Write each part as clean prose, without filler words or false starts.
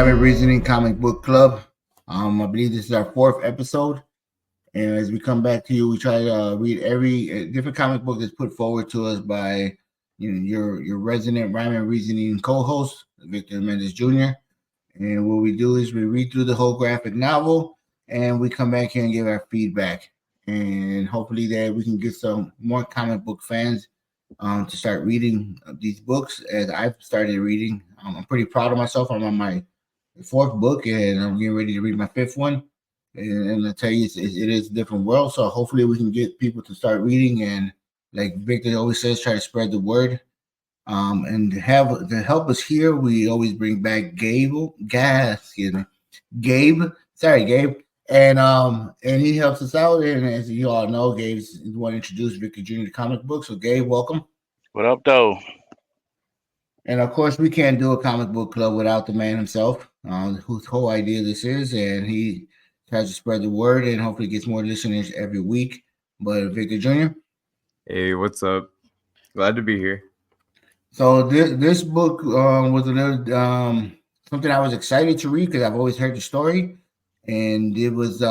Rhyme and Reasoning Comic Book Club. I believe this is our fourth episode. And as we come back to you, we try to read every different comic book that's put forward to us by your resident Rhyme and Reasoning co-host, Victor Mendez Jr. And what we do is we read through the whole graphic novel and we come back here and give our feedback. And hopefully that we can get some more comic book fans to start reading these books as I've started reading. I'm pretty proud of myself. I'm on my fourth book and I'm getting ready to read my fifth one. And I tell you, it is a different world. So hopefully we can get people to start reading and, like Victor always says, try to spread the word. And to help us here, we always bring back Gabe. Sorry, Gabe. And he helps us out. And as you all know, Gabe's the one introduced Victor Jr. to comic books. So Gabe, welcome. What up, though? And of course, we can't do a comic book club without the man himself, whose whole idea this is, and he tries to spread the word and hopefully gets more listeners every week. But Victor Jr. Hey, what's up? Glad to be here. So this book was a little something I was excited to read because I've always heard the story, and it was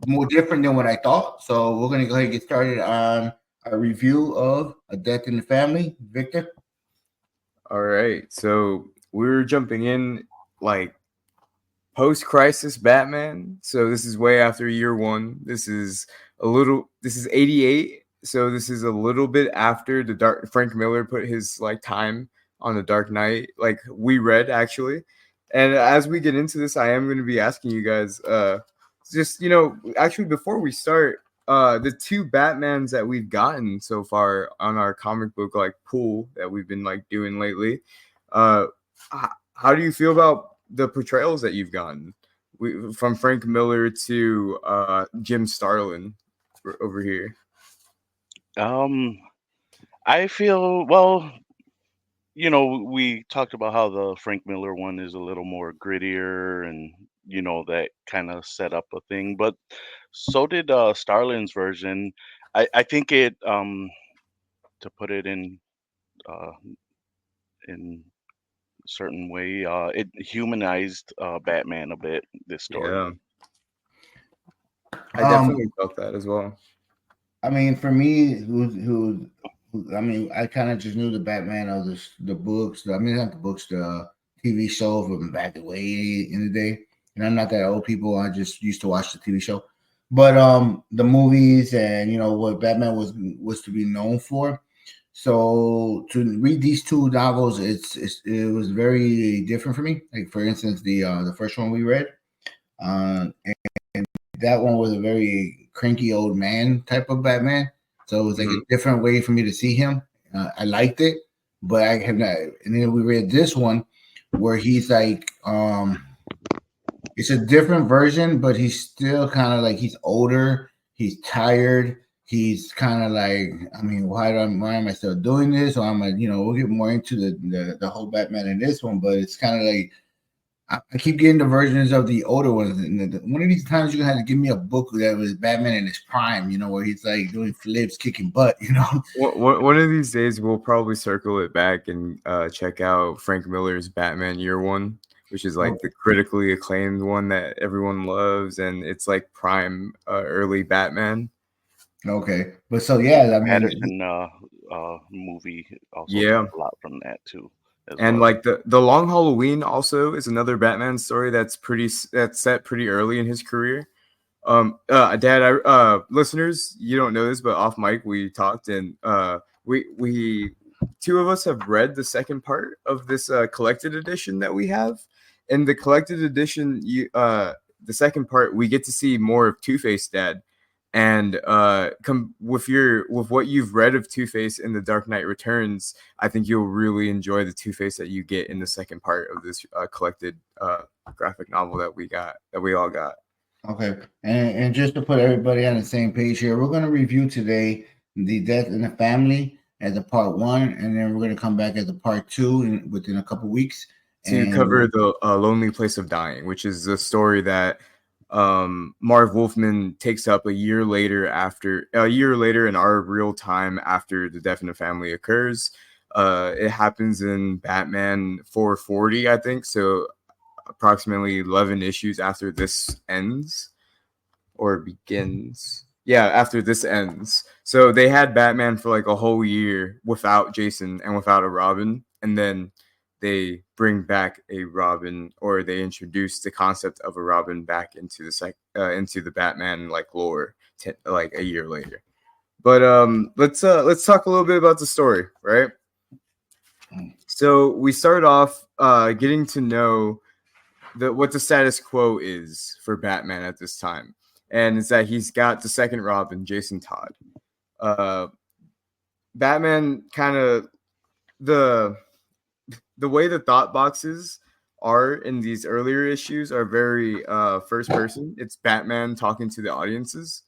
more different than what I thought. So we're gonna go ahead and get started on a review of A Death in the Family. Victor. All right, so we're jumping in like post-crisis Batman. So this is way after year one. This is 88. So this is a little bit after Frank Miller put his time on the Dark Knight, like we read actually. And as we get into this, I am going to be asking you guys, actually before we start, the two Batmans that we've gotten so far on our comic book pool that we've been doing lately, how do you feel about the portrayals that you've gotten from Frank Miller to Jim Starlin over here? I feel we talked about how the Frank Miller one is a little more grittier and that kind of set up a thing, but so did Starlin's version. I think it to put it in a certain way, it humanized Batman a bit, this story. Yeah, I definitely felt that as well. I mean, for me, I kind of just knew the Batman of the books. I mean, not the books, the TV show from back way in the day. And I'm not that old, people. I just used to watch the TV show. But the movies and what Batman was to be known for. So to read these two novels, it was very different for me. Like for instance, the first one we read, and that one was a very cranky old man type of Batman. So it was like a different way for me to see him. I liked it, but I have not. And then we read this one where he's like, it's a different version, but he's still kind of he's older, he's tired, he's kind of I mean, why am I still doing this? Or I'm we'll get more into the whole Batman in this one, but it's kind of I keep getting the versions of the older ones. And one of these times you're gonna have to give me a book that was Batman in his prime, where he's doing flips, kicking butt, One of these days we'll probably circle it back and check out Frank Miller's Batman Year One, which is the critically acclaimed one that everyone loves, and it's prime early Batman. Okay, but so yeah, I mean, Patterson movie also took a lot from that too. And well, the Long Halloween also is another Batman story that's set pretty early in his career. Dad, listeners, you don't know this, but off mic we talked, and we two of us have read the second part of this collected edition that we have. In the collected edition, the second part, we get to see more of Two-Face, Dad. And come with what you've read of Two-Face in The Dark Knight Returns, I think you'll really enjoy the Two-Face that you get in the second part of this collected graphic novel that we all got. Okay, and just to put everybody on the same page here, we're going to review today The Death in the Family as a part 1, and then we're going to come back as a part 2 within a couple weeks to cover the Lonely Place of Dying, which is the story that Marv Wolfman takes up a year later in our real time after The Death in the Family occurs. It happens in Batman 440, I think. So approximately 11 issues after this ends or begins. Yeah, after this ends. So they had Batman for like a whole year without Jason and without a Robin, and then they bring back a Robin, or they introduce the concept of a Robin back into the Batman like lore like a year later. But let's talk a little bit about the story, right? So we start off getting to know what the status quo is for Batman at this time, and it's that he's got the second Robin, Jason Todd. Batman kind of the way the thought boxes are in these earlier issues are very first person. It's Batman talking to the audience,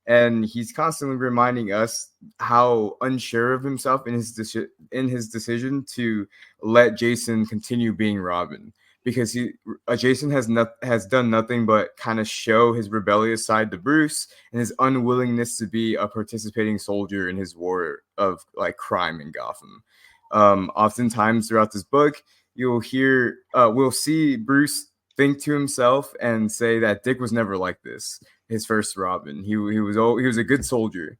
and he's constantly reminding us how unsure of himself in his decision to let Jason continue being Robin, because Jason has done nothing but kind of show his rebellious side to Bruce and his unwillingness to be a participating soldier in his war of like crime in Gotham. Oftentimes throughout this book, we'll see Bruce think to himself and say that Dick was never like this. His first Robin, he was a good soldier,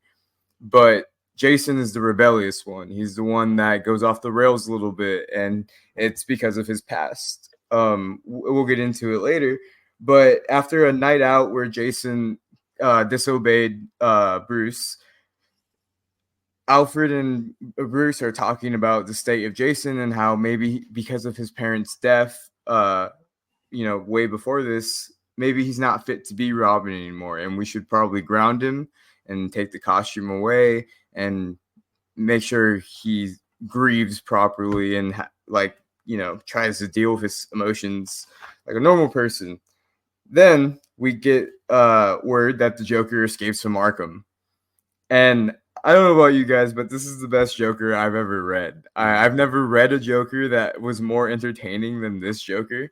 but Jason is the rebellious one. He's the one that goes off the rails a little bit, and it's because of his past. We'll get into it later, but after a night out where Jason disobeyed Bruce, Alfred and Bruce are talking about the state of Jason and how maybe because of his parents' death, way before this, maybe he's not fit to be Robin anymore, and we should probably ground him and take the costume away and make sure he grieves properly and tries to deal with his emotions like a normal person. Then we get word that the Joker escapes from Arkham, and I don't know about you guys, but this is the best Joker I've ever read. I've never read a Joker that was more entertaining than this Joker.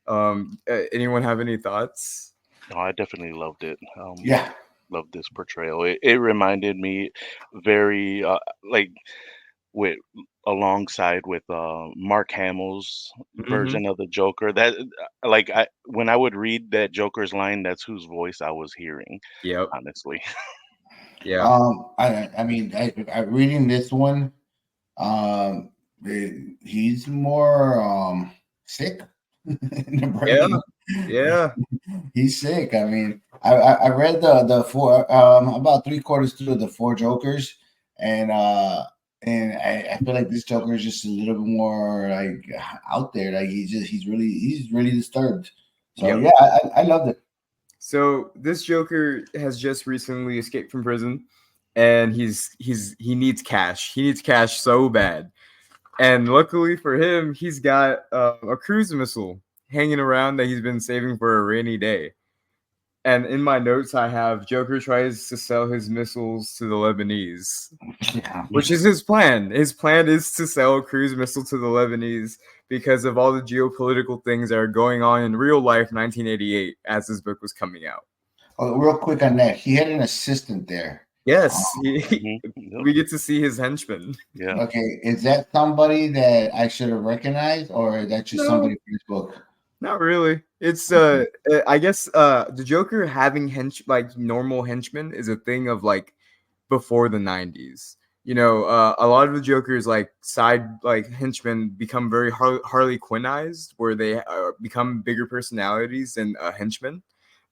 Anyone have any thoughts? No, I definitely loved it. Yeah. Loved this portrayal. It reminded me very like with alongside with Mark Hamill's version of the Joker. That when I would read that Joker's line, that's whose voice I was hearing. Yep. Honestly. Yeah. I mean, reading this one, he's more sick in the brain. Yeah. He's sick. I mean, I read the four about 3/4 through the four Jokers, and I feel like this Joker is just a little bit more like out there. Like he's really disturbed. So Yep. yeah, I loved it. So this Joker has just recently escaped from prison, and he needs cash. He needs cash so bad, and luckily for him, he's got a cruise missile hanging around that he's been saving for a rainy day. And in my notes, I have Joker tries to sell his missiles to the Lebanese, which is his plan. His plan is to sell a cruise missile to the Lebanese because of all the geopolitical things that are going on in real life 1988 as this book was coming out. Oh, real quick on that. He had an assistant there. Yes, we get to see his henchman. Yeah. Okay, is that somebody that I should have recognized, or is that just somebody from this book? Not really. It's I guess the Joker having normal henchmen is a thing of like before the 90s. A lot of the Joker's side henchmen become very Harley Quinnized, where they become bigger personalities than henchmen.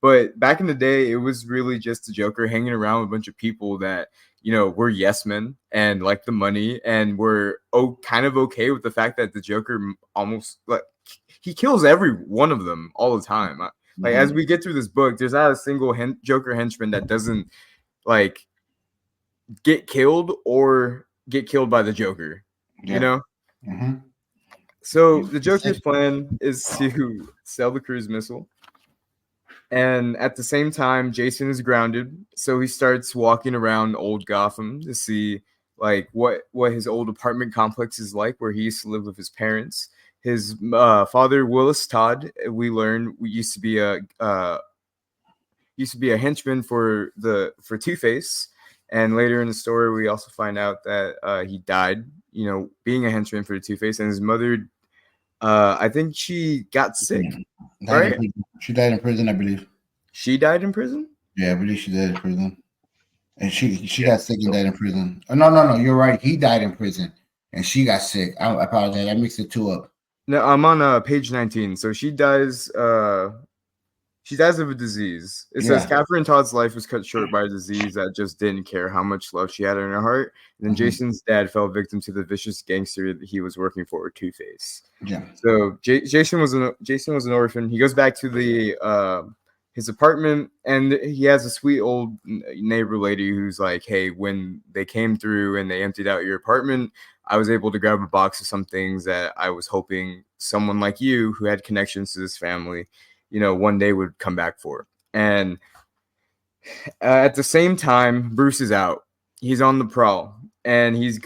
But back in the day, it was really just the Joker hanging around with a bunch of people that were yes men and like the money, and were kind of okay with the fact that the Joker almost he kills every one of them all the time. As we get through this book, there's not a single Joker henchman that doesn't get killed or get killed by the Joker. Mm-hmm. So the Joker's plan is to sell the cruise missile, and at the same time, Jason is grounded. So he starts walking around old Gotham to see what his old apartment complex is like, where he used to live with his parents. His father, Willis Todd, we learn used to be a henchman for Two-Face, And later in the story, we also find out that he died, being a henchman for the Two-Face, and his mother, I think she got sick, right? She died in prison, I believe. She died in prison? Yeah, I believe she died in prison. And she got sick and died in prison. Oh, no, you're right. He died in prison, and she got sick. I apologize. I mixed the two up. No, I'm on page 19. So she dies. She dies of a disease. It says Catherine Todd's life was cut short by a disease that just didn't care how much love she had in her heart. And then Jason's dad fell victim to the vicious gangster that he was working for, Two-Face. Yeah. So Jason was an orphan. He goes back to the his apartment, and he has a sweet old neighbor lady who's like, "Hey, when they came through and they emptied out your apartment, I was able to grab a box of some things that I was hoping someone like you who had connections to this family, one day would come back for." And at the same time, Bruce is out. He's on the prowl, and he's just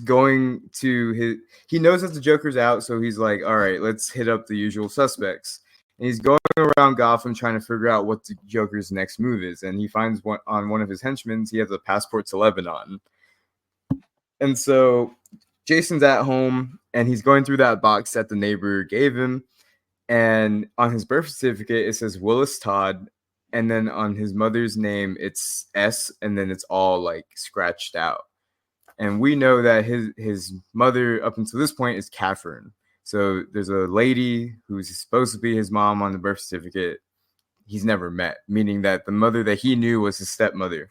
going to he knows that the Joker's out, so he's like, all right, let's hit up the usual suspects. And he's going around Gotham trying to figure out what the Joker's next move is. And he finds one of his henchmen, he has a passport to Lebanon. And so Jason's at home, and he's going through that box that the neighbor gave him. And on his birth certificate, it says Willis Todd. And then on his mother's name, it's S, and then it's all like scratched out. And we know that his mother up until this point is Catherine. So there's a lady who's supposed to be his mom on the birth certificate he's never met, meaning that the mother that he knew was his stepmother.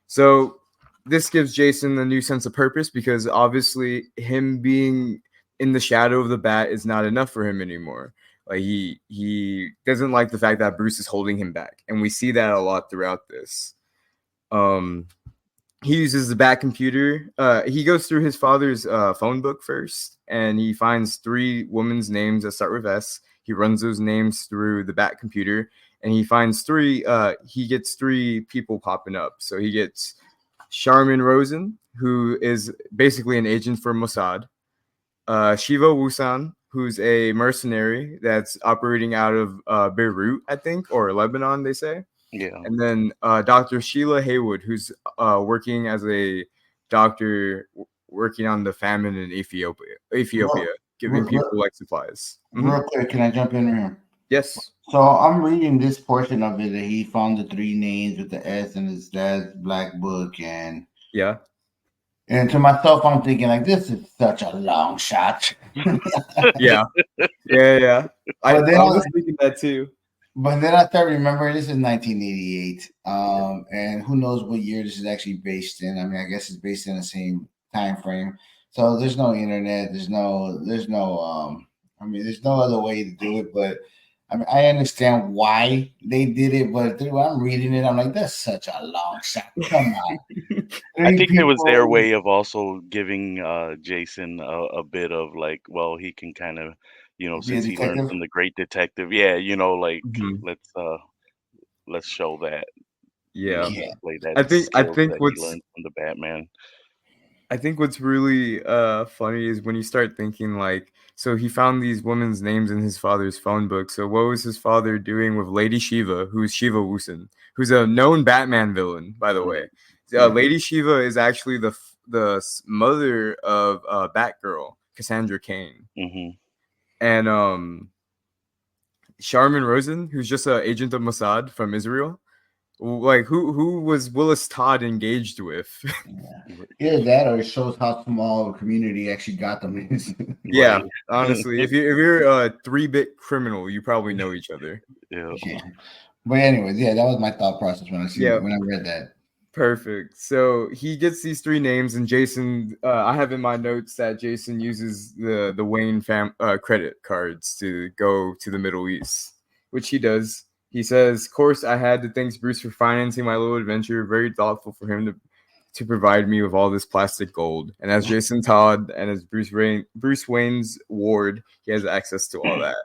So this gives Jason a new sense of purpose, because obviously him being in the shadow of the bat is not enough for him anymore. Like he doesn't like the fact that Bruce is holding him back, and we see that a lot throughout this. He uses the Bat computer. He goes through his father's phone book first, and he finds 3 women's names that start with S. He runs those names through the Bat computer, and he finds 3. He gets 3 people popping up. So he gets Charmin Rosen, who is basically an agent for Mossad. Shiva Wusan, who's a mercenary that's operating out of Beirut, I think, or Lebanon, they say. Yeah. And then Dr. Sheila Haywood, who's working as a doctor working on the famine in Ethiopia, giving people like supplies. Real quick, can I jump in here? Yes. So I'm reading this portion of it that he found the 3 names with the S in his dad's black book, and to myself, I'm thinking like, this is such a long shot. yeah. I was thinking that too. But then I start remembering this is 1988, and who knows what year this is actually based in. I mean, I guess it's based in the same time frame. So there's no internet. There's no. I mean, there's no other way to do it. But I mean, I understand why they did it. But when I'm reading it, I'm like, that's such a long shot. Come on. I think it was their way of also giving Jason a bit of like, well, he can kind of, since he learned from the great detective, let's show that. Play that. I think that he learned from the Batman. I think what's really funny is when you start thinking like, so he found these women's names in his father's phone book. So what was his father doing with Lady Shiva, who's Shiva Wusan, who's a known Batman villain, by the way? Lady Shiva is actually the mother of Batgirl, Cassandra Cain. And Charmin Rosen, who's just an agent of Mossad from Israel. Like who was Willis Todd engaged with? Either that, or it shows how small a community actually got them. Yeah, honestly, if you're a 3-bit criminal, you probably know each other. Yeah. But anyways, that was my thought process when I read that. Perfect. So he gets these 3 names, and Jason, I have in my notes that Jason uses the Wayne credit cards to go to the Middle East, which he does. He says, of course, I had to thank Bruce for financing my little adventure. Very thoughtful for him to provide me with all this plastic gold. And as Jason Todd and as Bruce Wayne's ward, he has access to all that.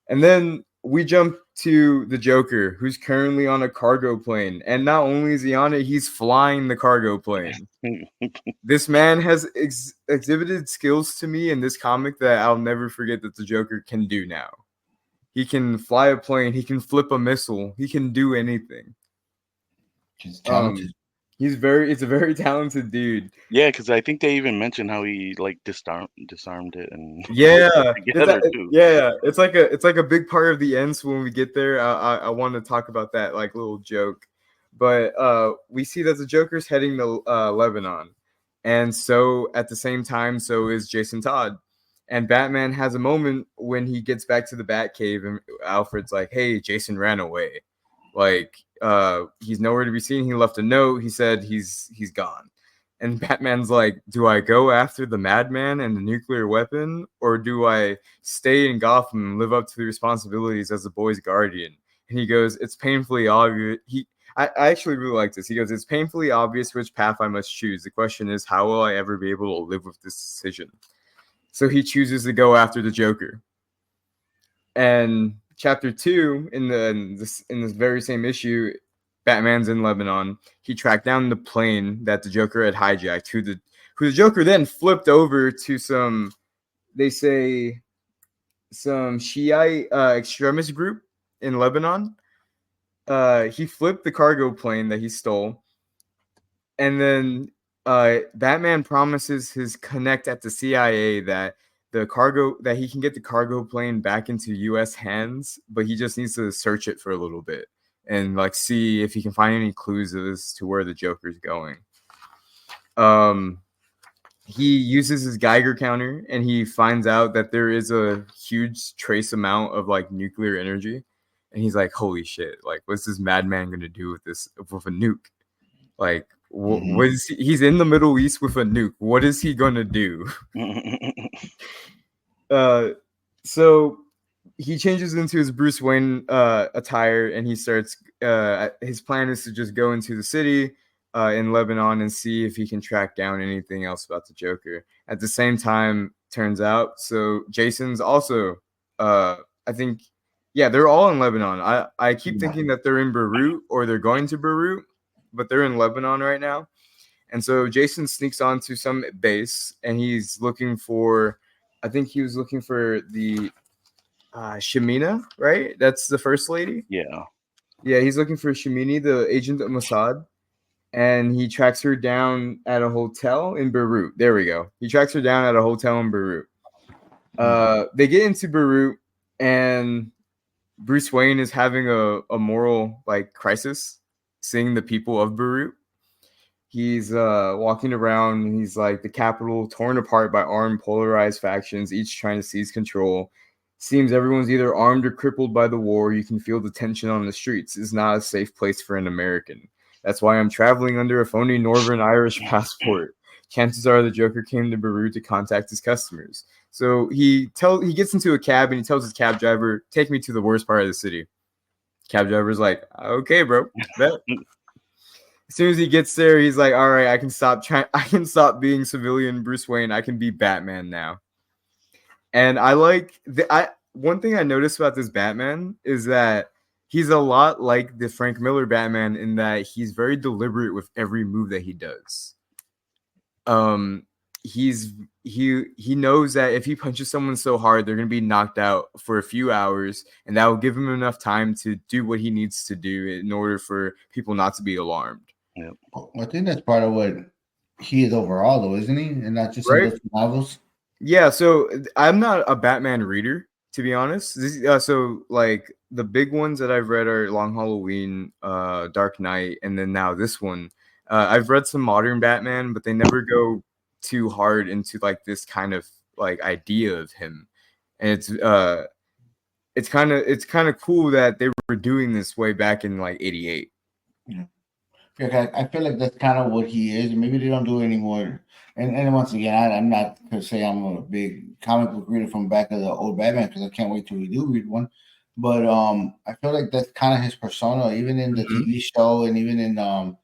And then we jump to the Joker, who's currently on a cargo plane. And not only is he on it, he's flying the cargo plane. This man has exhibited skills to me in this comic that I'll never forget that the Joker can do now. He can fly a plane. He can flip a missile. He can do anything. He's talented. It's a very talented dude. Yeah, because I think they even mentioned how he like disarmed it and Yeah, together too. it's like a big part of the end. So when we get there, I want to talk about that like little joke. But we see that the Joker's heading to Lebanon, and so at the same time, so is Jason Todd. And Batman has a moment when he gets back to the Batcave, and Alfred's like, "Hey, Jason ran away. Like, he's nowhere to be seen. He left a note. He said he's gone." And Batman's like, "Do I go after the madman and the nuclear weapon, or do I stay in Gotham and live up to the responsibilities as the boy's guardian?" And he goes, "It's painfully obvious." I actually really like this. He goes, "It's painfully obvious which path I must choose. The question is, how will I ever be able to live with this decision?" So he chooses to go after the Joker. And chapter 2, in this very same issue, Batman's in Lebanon. He tracked down the plane that the Joker had hijacked, who the Joker then flipped over to some Shiite extremist group in Lebanon. He flipped the cargo plane that he stole, and then Batman promises his connect at the CIA that he can get the cargo plane back into U.S. hands, but he just needs to search it for a little bit and like see if he can find any clues as to where the Joker's going. He uses his Geiger counter and he finds out that there is a huge trace amount of like nuclear energy, and he's like, "Holy shit! Like, what's this madman gonna do with a nuke? Like, what is he's in the Middle East with a nuke? What is he gonna do?" So he changes into his Bruce Wayne attire, and he starts. His plan is to just go into the city in Lebanon and see if he can track down anything else about the Joker. At the same time, turns out, so Jason's also. I think, yeah, they're all in Lebanon. I keep thinking that they're in Beirut or they're going to Beirut, but they're in Lebanon right now. And so Jason sneaks onto some base, and he's looking for. I think he was looking for the Shamina, right? That's the first lady. Yeah. Yeah, he's looking for Shamini, the agent of Mossad, and he tracks her down at a hotel in Beirut. There we go. He tracks her down at a hotel in Beirut. They get into Beirut, and Bruce Wayne is having a moral like crisis, seeing the people of Beirut. He's walking around, and he's like, the capital torn apart by armed, polarized factions, each trying to seize control. Seems everyone's either armed or crippled by the war. You can feel the tension on the streets. It's not a safe place for an American. That's why I'm traveling under a phony Northern Irish passport. Chances are the Joker came to Beirut to contact his customers. So he gets into a cab, and he tells his cab driver, "Take me to the worst part of the city." Cab driver's like, "Okay, bro, bet." As soon as he gets there, he's like, "All right, I can stop being civilian Bruce Wayne. I can be Batman now." And I like one thing I noticed about this Batman is that he's a lot like the Frank Miller Batman in that he's very deliberate with every move that he does. He knows that if he punches someone so hard, they're going to be knocked out for a few hours, and that will give him enough time to do what he needs to do in order for people not to be alarmed. Yeah. I think that's part of what he is overall, though, isn't he? And not just Right? in those novels. Yeah, so I'm not a Batman reader, to be honest. So like the big ones that I've read are Long Halloween, Dark Knight, and then now this one. I've read some modern Batman, but they never go too hard into like this kind of like idea of him. And it's kind of cool that they were doing this way back in like 88. Yeah. I feel like that's kind of what he is. Maybe they don't do it anymore. And once again, I'm not to say I'm a big comic book reader from back of the old Batman because I can't wait till we do read one. But I feel like that's kind of his persona, even in the TV show and even in the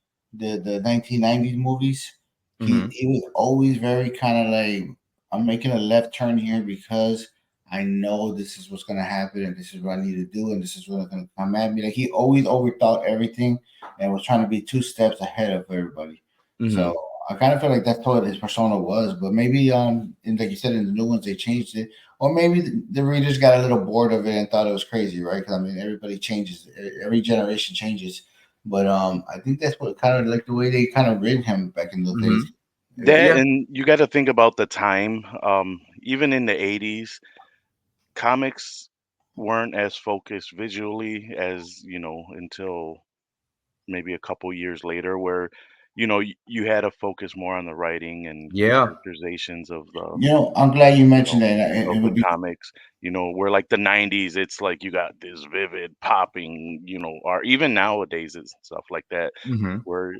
1990s movies. He was always very kind of like, I'm making a left turn here because I know this is what's gonna happen and this is what I need to do and this is what's gonna come at me. Like he always overthought everything and was trying to be 2 steps ahead of everybody. So I kind of feel like that's what his persona was. But maybe and like you said, in the new ones they changed it, or maybe the readers got a little bored of it and thought it was crazy, right? Because I mean everybody changes, every generation changes. But I think that's what kind of like the way they kind of read him back in those Mm-hmm. days. That, Yeah. and you got to think about the time. Even in the 80s, comics weren't as focused visually as, until maybe a couple years later, where, you had to focus more on the writing and Yeah. characterizations of the, I'm glad you you mentioned know, that. It of the would be comics, where like the 90s, it's like you got this vivid popping, or even nowadays it's stuff like that, Mm-hmm. where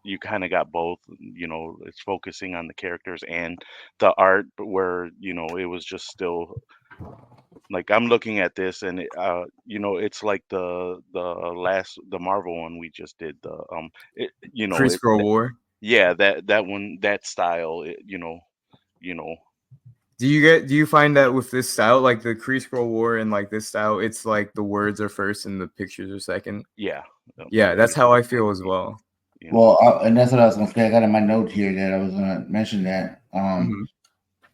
you kind of got both, it's focusing on the characters and the art, but where, it was just still like I'm looking at this and it's like the Marvel one we just did, Kree it, Scroll War. yeah, that one, that style, you know Do you find that with this style, like the Kree Scroll War and like this style, it's like the words are first and the pictures are second? yeah, Yeah, that's very how I feel as specifically, well. well, and that's what I was gonna say. I got in my note here that I was gonna mention that Mm-hmm.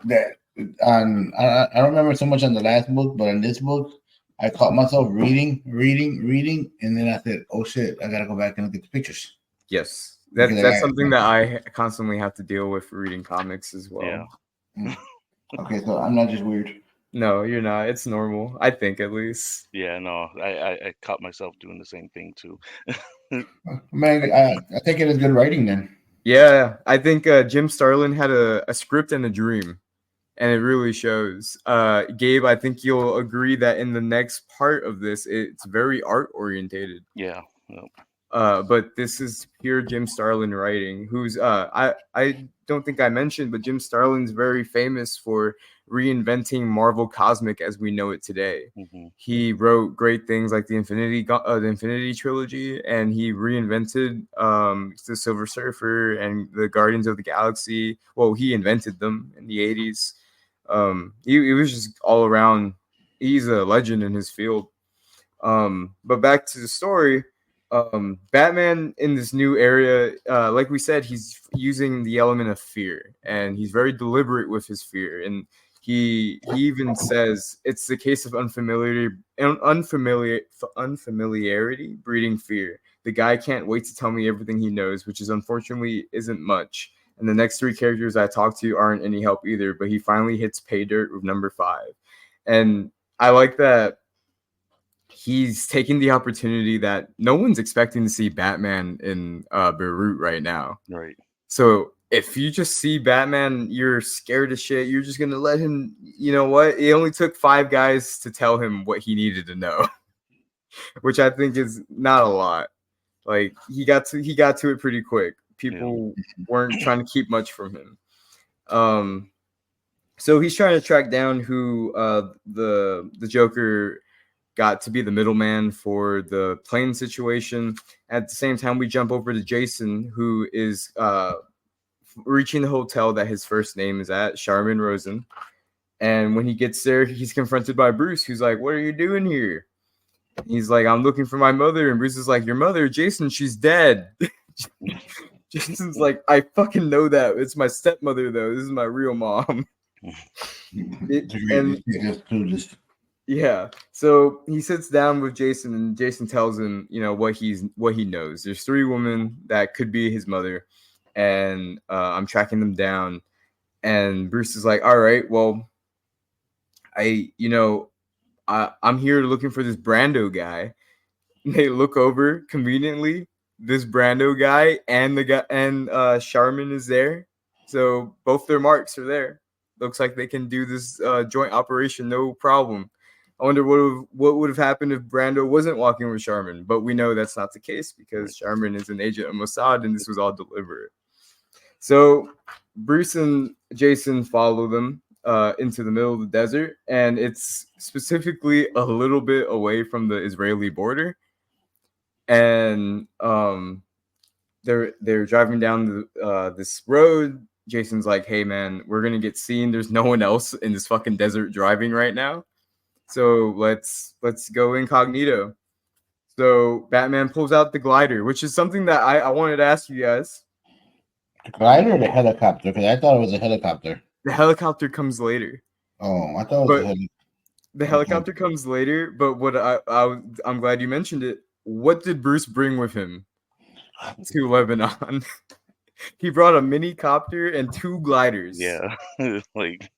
that on I don't remember so much on the last book, but on this book, I caught myself reading, and then I said, "Oh shit, I gotta go back and look at the pictures." Yes, Because that's something that I constantly have to deal with reading comics as yeah. well. Okay, so I'm not just weird. No, you're not. It's normal. I think at least. Yeah, no, I caught myself doing the same thing too. Man, I think it is good writing then. Yeah, I think Jim Starlin had a script and a dream, and it really shows. Gabe, I think you'll agree that in the next part of this, it's very art orientated. Yeah, But this is pure Jim Starlin writing. Who's I don't think I mentioned, but Jim Starlin's very famous for reinventing Marvel Cosmic as we know it today. hmm He wrote great things like the Infinity trilogy, and he reinvented the Silver Surfer and the Guardians of the Galaxy. Well, he invented them in the 80s. He was just all around. He's a legend in his field. But back to the story. Batman in this new area, like we said, he's using the element of fear, and he's very deliberate with his fear. And he even says it's the case of unfamiliarity breeding fear. The guy can't wait to tell me everything he knows, which is unfortunately isn't much. And the next three characters I talk to aren't any help either. But he finally hits pay dirt with number 5, and I like that he's taking the opportunity that no one's expecting to see Batman in Beirut right now. right. So if you just see Batman, you're scared as shit. You're just gonna let him. You know what? It only took 5 guys to tell him what he needed to know, which I think is not a lot. Like he got to it pretty quick. Yeah. People weren't trying to keep much from him. So he's trying to track down who the Joker got to be the middleman for the plane situation. At the same time, we jump over to Jason, who is reaching the hotel that his first name is at, Charmin Rosen. And when he gets there, he's confronted by Bruce, who's like, "What are you doing here?" He's like, "I'm looking for my mother." And Bruce is like, "Your mother, Jason, she's dead." Jason's like, "I fucking know that. It's my stepmother, though. This is my real mom." Yeah. So he sits down with Jason, and Jason tells him, what he knows. There's 3 women that could be his mother, and I'm tracking them down. And Bruce is like, "All right, well, I'm here looking for this Brando guy." And they look over conveniently. This Brando guy and the guy and Charmin is there, so both their marks are there. Looks like they can do this joint operation no problem. I wonder what would have happened if Brando wasn't walking with Charmin, but we know that's not the case because Charmin is an agent of Mossad, and this was all deliberate. So Bruce and Jason follow them into the middle of the desert, and it's specifically a little bit away from the Israeli border. And they're driving down this road. Jason's like, "Hey man, we're gonna get seen. There's no one else in this fucking desert driving right now, so let's go incognito." So Batman pulls out the glider, which is something that I wanted to ask you guys. The glider or the helicopter? Because I thought it was a helicopter. The helicopter comes later. Oh, I thought it was a helicopter. The helicopter comes later, but what I'm glad you mentioned it. what did Bruce bring with him to Lebanon? He brought a mini copter and 2 gliders. Yeah, like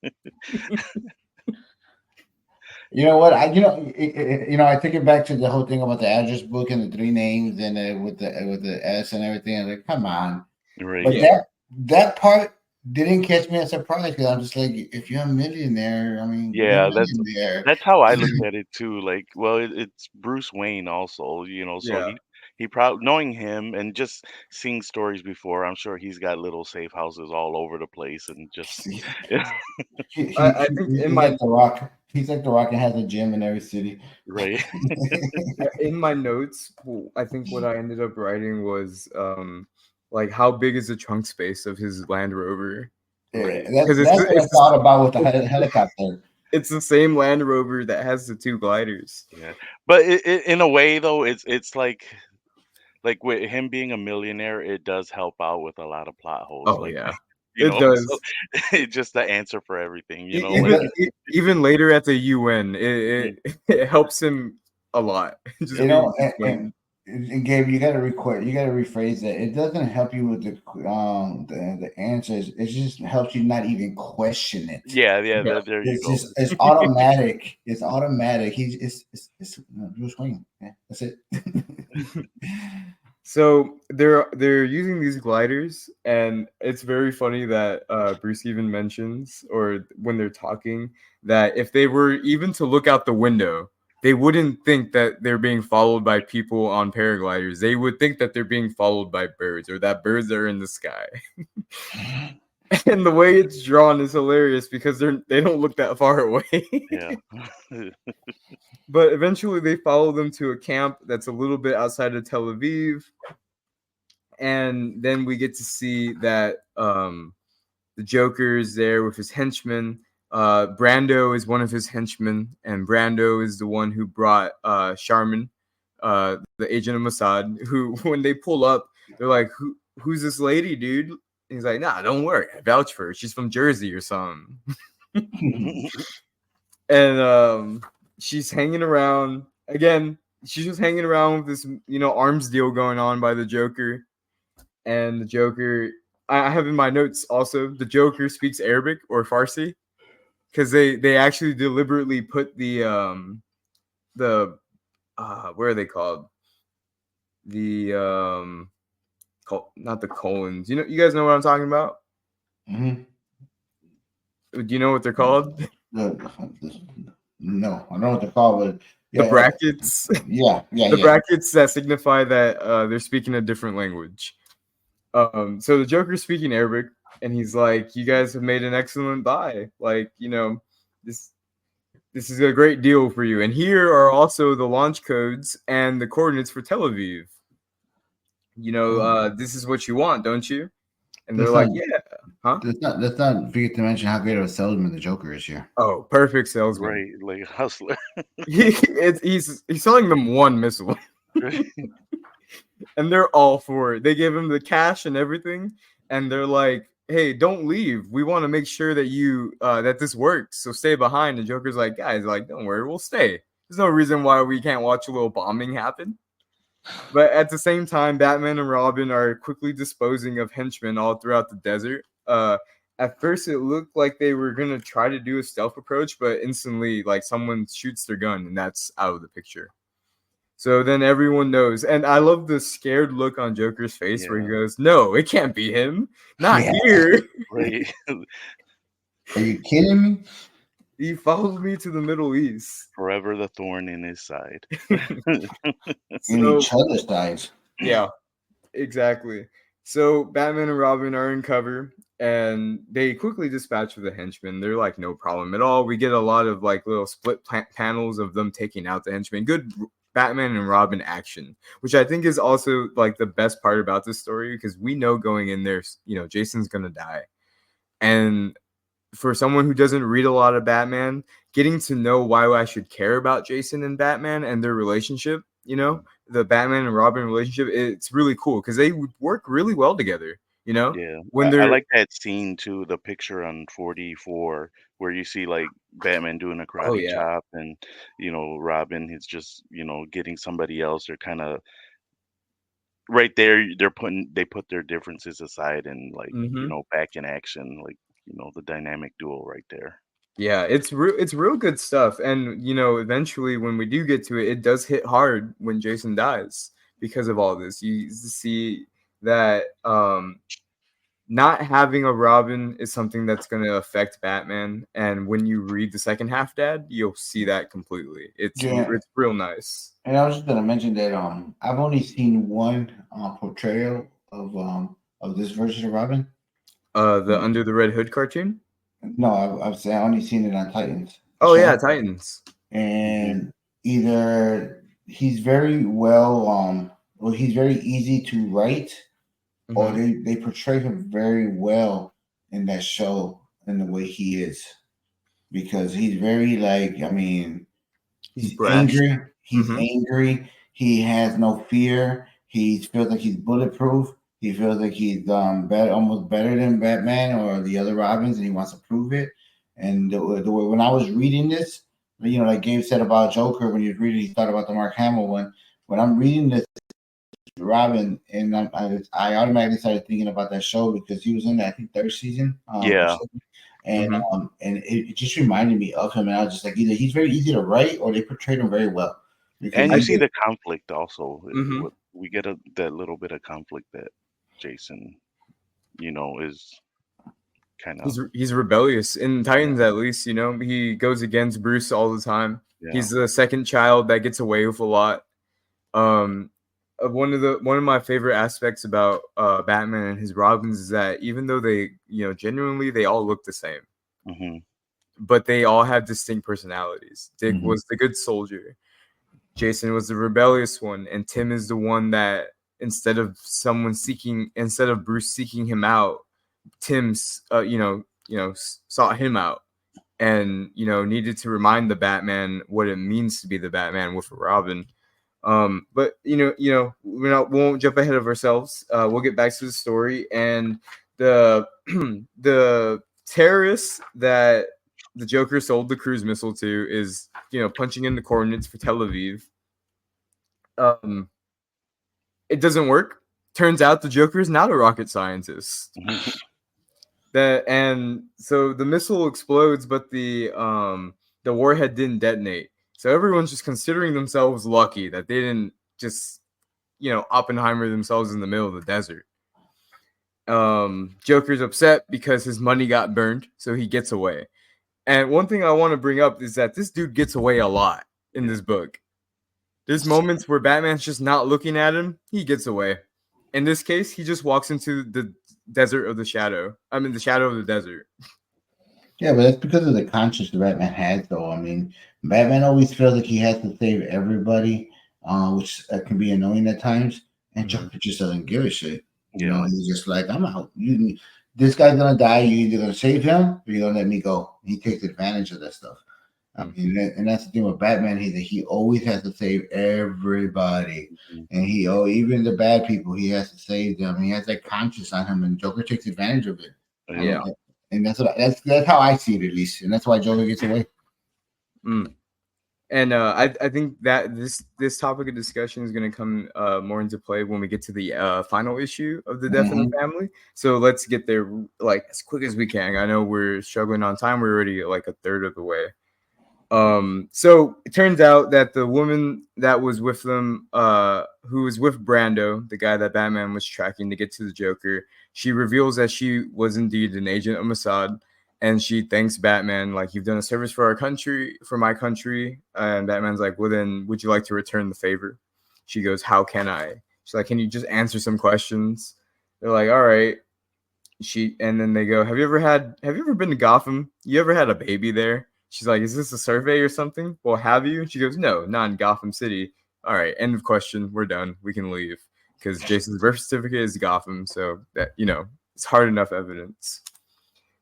You know what? I take it back to the whole thing about the address book and the 3 names and with the S and everything. I'm like, come on. right. But that part didn't catch me as surprise because I'm just like, if you're a millionaire, I mean, you're Yeah, a millionaire. that's how I looked at it too. Like, well, it's Bruce Wayne also, so Yeah. he probably knowing him and just seeing stories before, I'm sure he's got little safe houses all over the place and just I think in He's my like the Rock. He's like the Rock and has a gym in every city. right. in my notes, I think what I ended up writing was like how big is the trunk space of his Land Rover? Right. That's Because what I thought about with the helicopter. it's the same Land Rover that has the 2 gliders. Yeah, but in a way though, it's like with him being a millionaire, it does help out with a lot of plot holes. Oh Like yeah, you it know, does. so it's just the answer for everything. Like Even later at the UN, mm, it helps him a lot. Just You being know, Bruce Wayne. and Gabe, you got to rephrase that. It doesn't help you with the answers. It just helps you not even question it. yeah, Yeah. there you It's go. just it's automatic. It's automatic. It's Bruce Wayne. Yeah, that's it. So they're using these gliders, and it's very funny that Bruce even mentions, or when they're talking, that if they were even to look out the window, they wouldn't think that they're being followed by people on paragliders. They would think that they're being followed by birds, or that birds are in the sky. And the way it's drawn is hilarious because they don't look that far away. Yeah. But eventually they follow them to a camp that's a little bit outside of Tel Aviv. And then we get to see that the Joker is there with his henchmen. Brando is one of his henchmen, and Brando is the one who brought Sharman, the agent of Mossad, who, when they pull up, they're like, who's this lady, dude? And he's like, nah, don't worry. I vouch for her. She's from Jersey or something. And she's hanging around. Again, she's just hanging around with this, arms deal going on by the Joker. And the Joker, I have in my notes also, the Joker speaks Arabic or Farsi, because they actually deliberately put the what are they called? The not the colons. You guys know what I'm talking about? Mm-hmm. Do you know what they're called? No, I don't know what they're called, but The brackets. Yeah. The brackets that signify that they're speaking a different language. So the Joker's speaking Arabic, and he's like, "You guys have made an excellent buy. Like, this is a great deal for you. And here are also the launch codes and the coordinates for Tel Aviv. This is what you want, don't you?" And they're like, "Yeah, huh?" Let's not forget to mention how great of a salesman the Joker is here. Oh, perfect salesman. Right, like hustler. He's selling them one missile. And they're all for it. They give him the cash and everything, and they're like, "Hey, don't leave. We want to make sure that you that this works. So stay behind." And Joker's like, "Guys, don't worry, we'll stay. There's no reason why we can't watch a little bombing happen." But at the same time, Batman and Robin are quickly disposing of henchmen all throughout the desert. At first, it looked like they were gonna try to do a stealth approach, but instantly, someone shoots their gun, and that's out of the picture. So then everyone knows. And I love the scared look on Joker's face where he goes, "No, it can't be him. Not here." Right. Are you kidding me? He followed me to the Middle East. Forever the thorn in his side. In each other's sides. Yeah, exactly. So Batman and Robin are in cover, and they quickly dispatch of the henchmen. They're like, no problem at all. We get a lot of little split panels of them taking out the henchmen. Good Batman and Robin action, which I think is also the best part about this story, because we know going in there, Jason's gonna die. And for someone who doesn't read a lot of Batman, getting to know why I should care about Jason and Batman and their relationship, the Batman and Robin relationship, it's really cool because they would work really well together. You know, Yeah, when I they're like that scene too, the picture on 44 where you see like Batman doing a oh karate yeah. chop and Robin is just, getting somebody else. They're kind of right there. They put their differences aside and like, Hmm. back in action, like, the dynamic duo right there. Yeah, it's real good stuff. And eventually when we do get to it, it does hit hard when Jason dies because of all this. You see that not having a Robin is something that's going to affect Batman. And when you read the second half, Dad, you'll see that completely. Yeah, It's real nice. and I was just gonna mention that I've only seen one portrayal of this version of Robin. The Under the Red Hood cartoon. No, I've seen, I only seen it on Titans, the Oh yeah, show, Titans. Hmm. and either he's very well, he's very easy to write, or Hmm. they portray him very well in that show in the way he is, because he's very like, I mean, He's he's brash. angry. He's Hmm. angry. He has no fear. He feels like he's bulletproof. He feels like he's better, almost better than Batman or the other Robins, and he wants to prove it. And the way when I was reading this, like Gabe said about Joker, when he was reading, he thought about the Mark Hamill one. When I'm reading this Robin, and I automatically started thinking about that show because he was in that, I think, third season. Yeah, And Hmm. it just reminded me of him, and I was just like, either he's very easy to write, or they portrayed him very well, because and you I he see think. the conflict also. Hmm. We get that little bit of conflict that Jason, is kind of. He's rebellious in yeah, Titans. At least he goes against Bruce all the time. Yeah. He's the second child that gets away with a lot. Um, one of my favorite aspects about Batman and his Robins is that even though they genuinely they all look the same, Hmm. but they all have distinct personalities. Dick hmm was the good soldier. Jason was the rebellious one, and Tim is the one that instead of Bruce seeking him out, Tim's sought him out and needed to remind the Batman what it means to be the Batman with a Robin. But we won't jump ahead of ourselves. We'll get back to the story and the the terrorist that the Joker sold the cruise missile to is punching in the coordinates for Tel Aviv. Um, it doesn't work. Turns out the Joker is not a rocket scientist. And so the missile explodes, but the warhead didn't detonate. So everyone's just considering themselves lucky that they didn't just Oppenheimer themselves in the middle of the desert. Joker's upset because his money got burned, so he gets away. And one thing I want to bring up is that this dude gets away a lot in Yeah. this book. There's moments where Batman's just not looking at him, he gets away. In this case, he just walks into the desert of the shadow. I mean, the shadow of the desert. yeah, but that's because of the conscience that Batman has, though. I mean, Batman always feels like he has to save everybody, which can be annoying at times. And Mhm. Joker just doesn't give a shit. Yeah. He's just like, I'm out. This guy's gonna die. You either gonna save him or you're gonna let me go. He takes advantage of that stuff. I Mm. mean, and that's the thing with Batman. He always has to save everybody, Mhm. and even the bad people, he has to save them. He has that conscience on him, and Joker takes advantage of it. I Yeah. mean, Yeah. and that's how I see it, at least, and that's why Joker gets away. Mm. And I think that this topic of discussion is going to come more into play when we get to the final issue of the Death in the hmm Family. So let's get there like as quick as we can. I know we're struggling on time. We're already like a third of the way. So it turns out that the woman that was with them, who was with Brando, the guy that Batman was tracking to get to the Joker, she reveals that she was indeed an agent of Mossad, and she thanks Batman, like, you've done a service for our country, for my country. And Batman's like, well, then would you like to return the favor? She goes, how can I? She's like, can you just answer some questions? They're like, all right. And then they go, have you ever been to Gotham? You ever had a baby there? She's like, is this a survey or something? Well, have you? She goes, no, not in Gotham City. All right, end of question. We're done. We can leave because Jason's birth certificate is Gotham, so that it's hard enough evidence.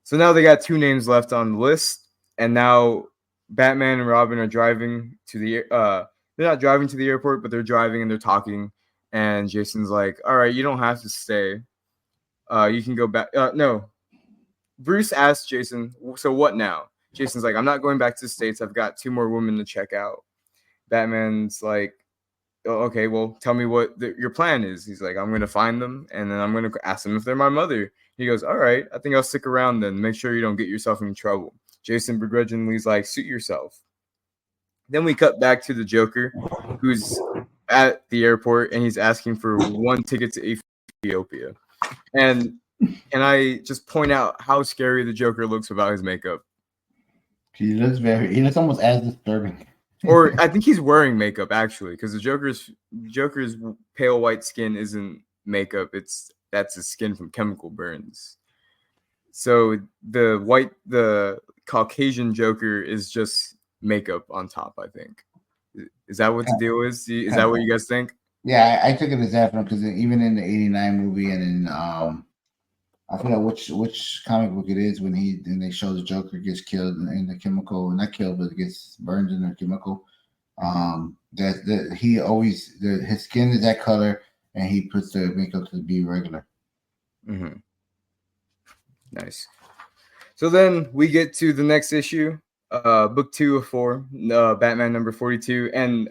So now they got two names left on the list, and now Batman and Robin are driving to the they're not driving to the airport, but they're driving and they're talking. And Jason's like, all right, you don't have to stay. You can go back. No, Bruce asked Jason, so what now? Jason's like, I'm not going back to the States. I've got 2 more women to check out. Batman's like, oh, okay, well, tell me what your plan is. He's like, I'm going to find them, and then I'm going to ask them if they're my mother. He goes, all right, I think I'll stick around then. Make sure you don't get yourself in trouble. Jason begrudgingly's like, suit yourself. Then we cut back to the Joker, who's at the airport, and he's asking for 1 ticket to Ethiopia. And can I just point out how scary the Joker looks without his makeup? He looks almost as disturbing. Or I think he's wearing makeup actually, because the Joker's pale white skin isn't makeup. That's his skin from chemical burns. So the Caucasian Joker is just makeup on top, I think. Is that what the deal is? Is that what you guys think? Yeah, I took it as that because even in the '89 movie and in I forget which comic book it is when they show the Joker gets killed in the chemical, not killed, but gets burned in the chemical. He always his skin is that color, and he puts the makeup to be regular. Mm-hmm. Nice. So then we get to the next issue, book 2 of 4, Batman number 42, and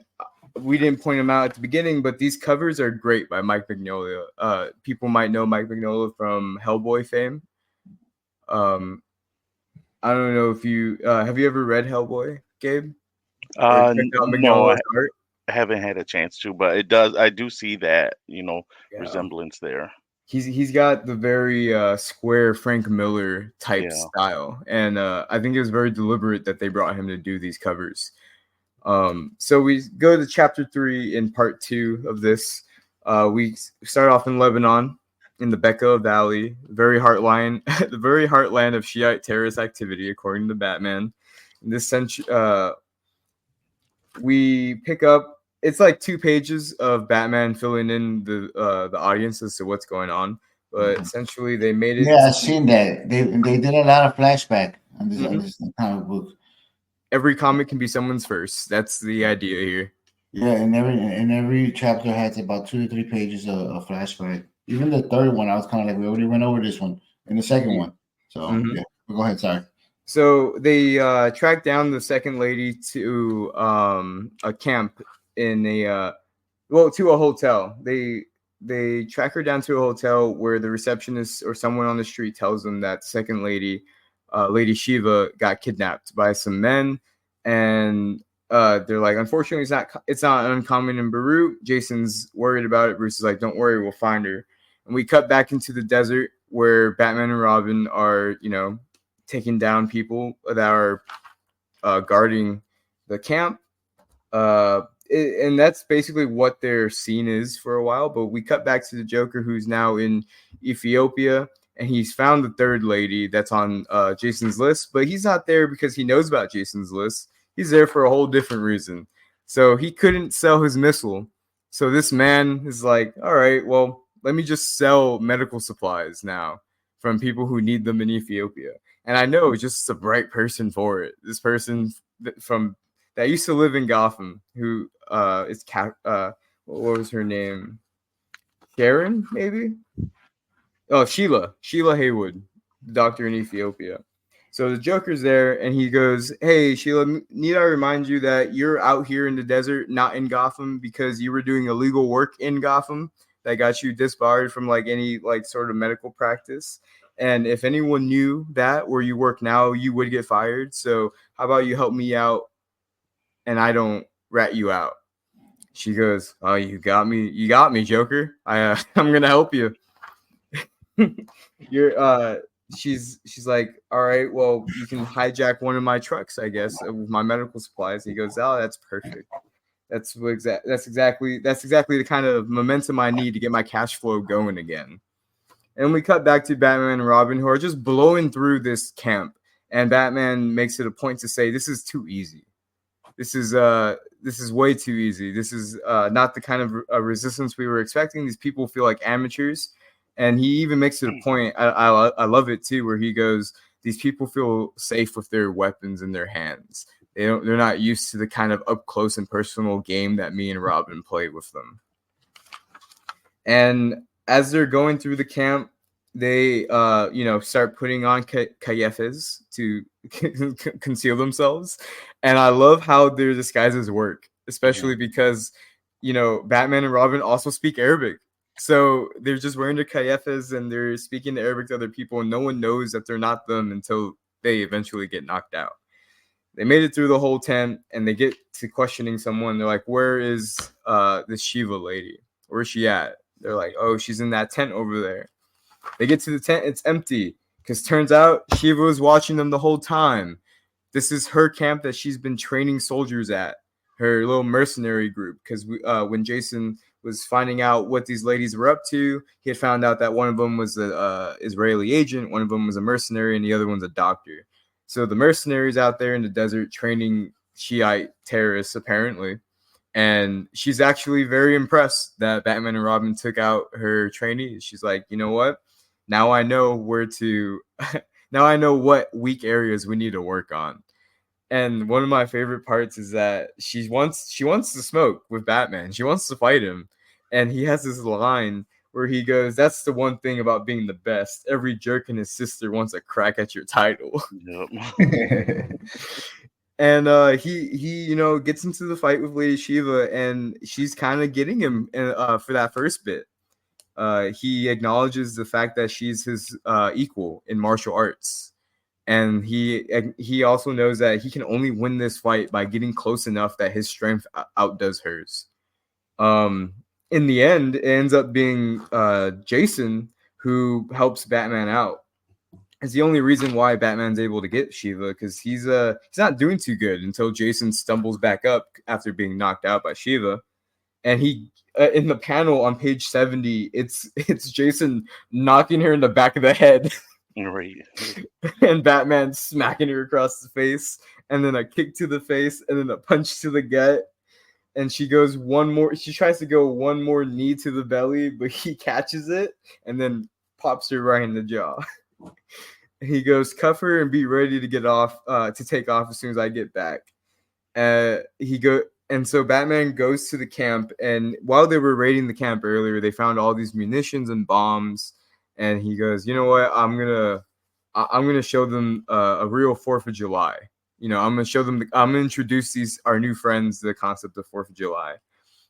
we didn't point them out at the beginning, but these covers are great by Mike Mignola. People might know Mike Mignola from Hellboy fame. I don't know if you have you ever read Hellboy, Gabe? No, I haven't had a chance to, but I do see that, resemblance there. He's got the very square Frank Miller type style, and I think it was very deliberate that they brought him to do these covers. So we go to chapter 3 in part 2 of this. We start off in Lebanon, in the Bekaa Valley, the very heartland of Shiite terrorist activity, according to Batman. In this sense, we pick up. It's like 2 pages of Batman filling in the audience as to what's going on. But essentially, they made it. Yeah, I've seen that. They did a lot of flashback on this comic book. Every comic can be someone's first. That's the idea here. Yeah, and every chapter has about 2 to 3 pages of flashback. Even the third one, I was kind of like, we already went over this one. And the second one. So, yeah. Go ahead, sorry. So they track down the second lady to a camp in to a hotel. They track her down to a hotel where the receptionist or someone on the street tells them that the second lady, Lady Shiva, got kidnapped by some men, and they're like, unfortunately, it's not uncommon in Beirut. Jason's worried about it. Bruce is like, don't worry, we'll find her. And we cut back into the desert where Batman and Robin are, taking down people that are guarding the camp. And that's basically what their scene is for a while. But we cut back to the Joker, who's now in Ethiopia, and he's found the third lady that's on Jason's list. But he's not there because he knows about Jason's list. He's there for a whole different reason. So he couldn't sell his missile. So this man is like, all right, well, let me just sell medical supplies now from people who need them in Ethiopia. And I know just the right person for it. This person that used to live in Gotham, who what was her name? Sharon, maybe? Oh, Sheila Haywood, doctor in Ethiopia. So the Joker's there, and he goes, hey, Sheila, need I remind you that you're out here in the desert, not in Gotham, because you were doing illegal work in Gotham that got you disbarred from any sort of medical practice. And if anyone knew that where you work now, you would get fired. So how about you help me out and I don't rat you out? She goes, oh, you got me, Joker. I'm gonna help you. She's like, all right, well, you can hijack one of my trucks, I guess, with my medical supplies. He goes, oh, that's perfect. That's exactly the kind of momentum I need to get my cash flow going again. And we cut back to Batman and Robin, who are just blowing through this camp. And Batman makes it a point to say, this is too easy. This is way too easy. This is not the kind of resistance we were expecting. These people feel like amateurs. And he even makes it a point. I love it too, where he goes, these people feel safe with their weapons in their hands. They're not used to the kind of up close and personal game that me and Robin play with them. And as they're going through the camp, they start putting on kayefes to conceal themselves, and I love how their disguises work, especially because Batman and Robin also speak Arabic, so they're just wearing their kayefes and they're speaking Arabic to other people, and no one knows that they're not them until they eventually get knocked out. They made it through the whole tent, and they get to questioning someone. They're like, "Where is this Shiva lady? Where's she at?" They're like, "Oh, she's in that tent over there." They get to the tent, it's empty, because turns out Shiva was watching them the whole time. This is her camp that she's been training soldiers at, her little mercenary group. Because when Jason was finding out what these ladies were up to, he had found out that one of them was an Israeli agent, one of them was a mercenary, and the other one's a doctor. So the mercenaries out there in the desert training Shiite terrorists, apparently. And she's actually very impressed that Batman and Robin took out her trainees. She's like, you know what? Now I know now I know what weak areas we need to work on. And one of my favorite parts is that she wants to smoke with Batman. She wants to fight him. And he has this line where he goes, "That's the one thing about being the best. Every jerk and his sister wants a crack at your title." Yep. And he gets into the fight with Lady Shiva, and she's kind of getting him for that first bit. He acknowledges the fact that she's his equal in martial arts, and he also knows that he can only win this fight by getting close enough that his strength outdoes hers. In the end, it ends up being Jason who helps Batman out. It's the only reason why Batman's able to get Shiva, because he's not doing too good until Jason stumbles back up after being knocked out by Shiva. And he in the panel on page 70, it's Jason knocking her in the back of the head. Right. And Batman smacking her across the face, and then a kick to the face, and then a punch to the gut. And she tries to go one more knee to the belly, but he catches it and then pops her right in the jaw. He goes, "Cuff her and be ready to get off, to take off as soon as I get back." And so Batman goes to the camp, and while they were raiding the camp earlier, they found all these munitions and bombs. And he goes, "You know what? I'm gonna show them a real 4th of July. I'm gonna show them. I'm gonna introduce our new friends to the concept of 4th of July."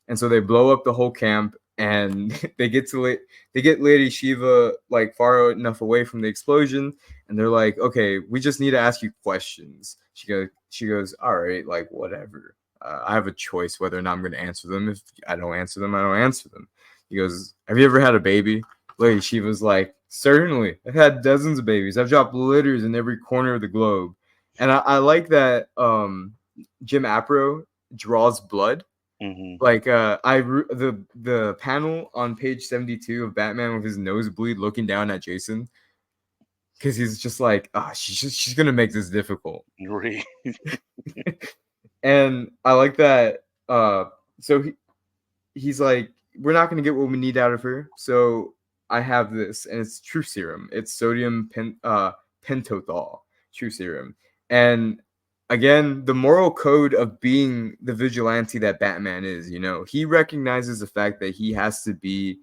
And so they blow up the whole camp, and they get Lady Shiva like far enough away from the explosion, and they're like, "Okay, we just need to ask you questions." She goes, "All right, like whatever. I have a choice whether or not I'm going to answer them. If I don't answer them, I don't answer them." He goes, "Have you ever had a baby?" Lady Shiva's like, "Certainly. I've had dozens of babies. I've dropped litters in every corner of the globe." And I like that Jim Apro draws blood. Mm-hmm. Like the panel on page 72 of Batman with his nosebleed looking down at Jason, because he's just like, she's gonna make this difficult. Right. And I like that. So he's like, "We're not gonna get what we need out of her. So I have this, and it's truth serum. It's sodium pentothal truth serum." And again, the moral code of being the vigilante that Batman is, he recognizes the fact that he has to be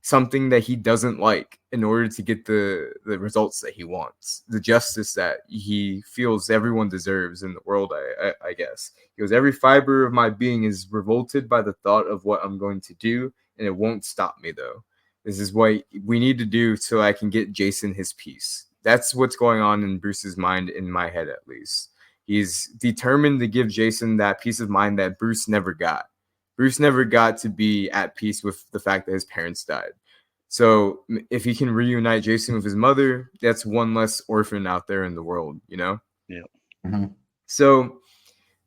something that he doesn't like in order to get the results that he wants, the justice that he feels everyone deserves in the world, I guess. He goes, "Every fiber of my being is revolted by the thought of what I'm going to do, and it won't stop me, though. This is what we need to do so I can get Jason his peace." That's what's going on in Bruce's mind, in my head at least. He's determined to give Jason that peace of mind that Bruce never got. Bruce never got to be at peace with the fact that his parents died. So if he can reunite Jason with his mother, that's one less orphan out there in the world, Yeah. Mm-hmm. So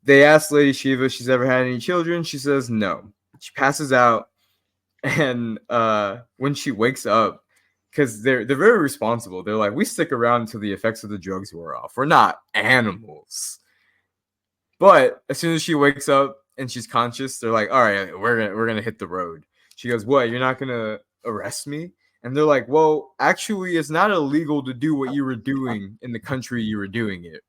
they asked Lady Shiva if she's ever had any children. She says no. She passes out, and when she wakes up, because they're very responsible. They're like, "We stick around until the effects of the drugs wear off. We're not animals." But as soon as she wakes up and she's conscious, they're like, "All right, we're gonna hit the road." She goes, "What? You're not gonna arrest me?" And they're like, "Well, actually, it's not illegal to do what you were doing in the country you were doing it.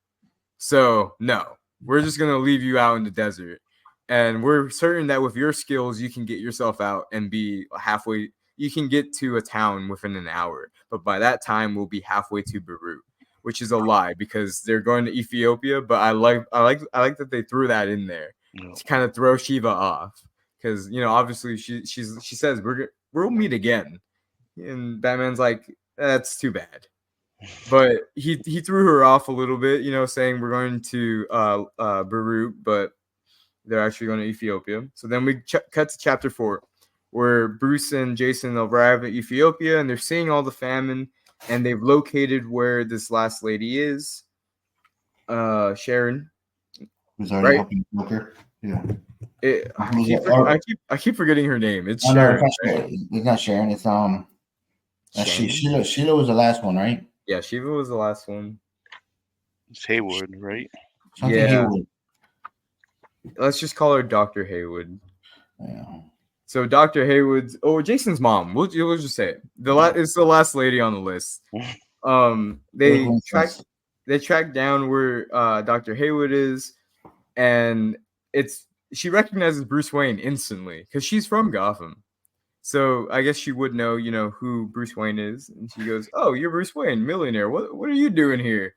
So no, we're just gonna leave you out in the desert. And we're certain that with your skills, you can get yourself out and be halfway you can get to a town within an hour, but by that time we'll be halfway to Beirut, which is a lie because they're going to Ethiopia. But I like that they threw that in there to kind of throw Shiva off, because obviously she says we'll meet again, and Batman's like, that's too bad. But he threw her off a little bit, saying we're going to Beirut, but they're actually going to Ethiopia. So then we cut to chapter 4, where Bruce and Jason arrive at Ethiopia, and they're seeing all the famine, and they've located where this last lady is, Sharon. Who's already helping the Joker? Yeah. I keep forgetting her name. It's Sharon. Sharon. It's not Sharon. It's Sheila. Sheila was the last one, right? Yeah, Shiva was the last one. It's Haywood, right? Something Haywood. Let's just call her Dr. Haywood. Yeah. So Dr. Haywood's Jason's mom. We'll just say it. It's the last lady on the list. They track down where Dr. Haywood is, and she recognizes Bruce Wayne instantly because she's from Gotham. So I guess she would know, who Bruce Wayne is, and she goes, "Oh, you're Bruce Wayne, millionaire. What are you doing here?"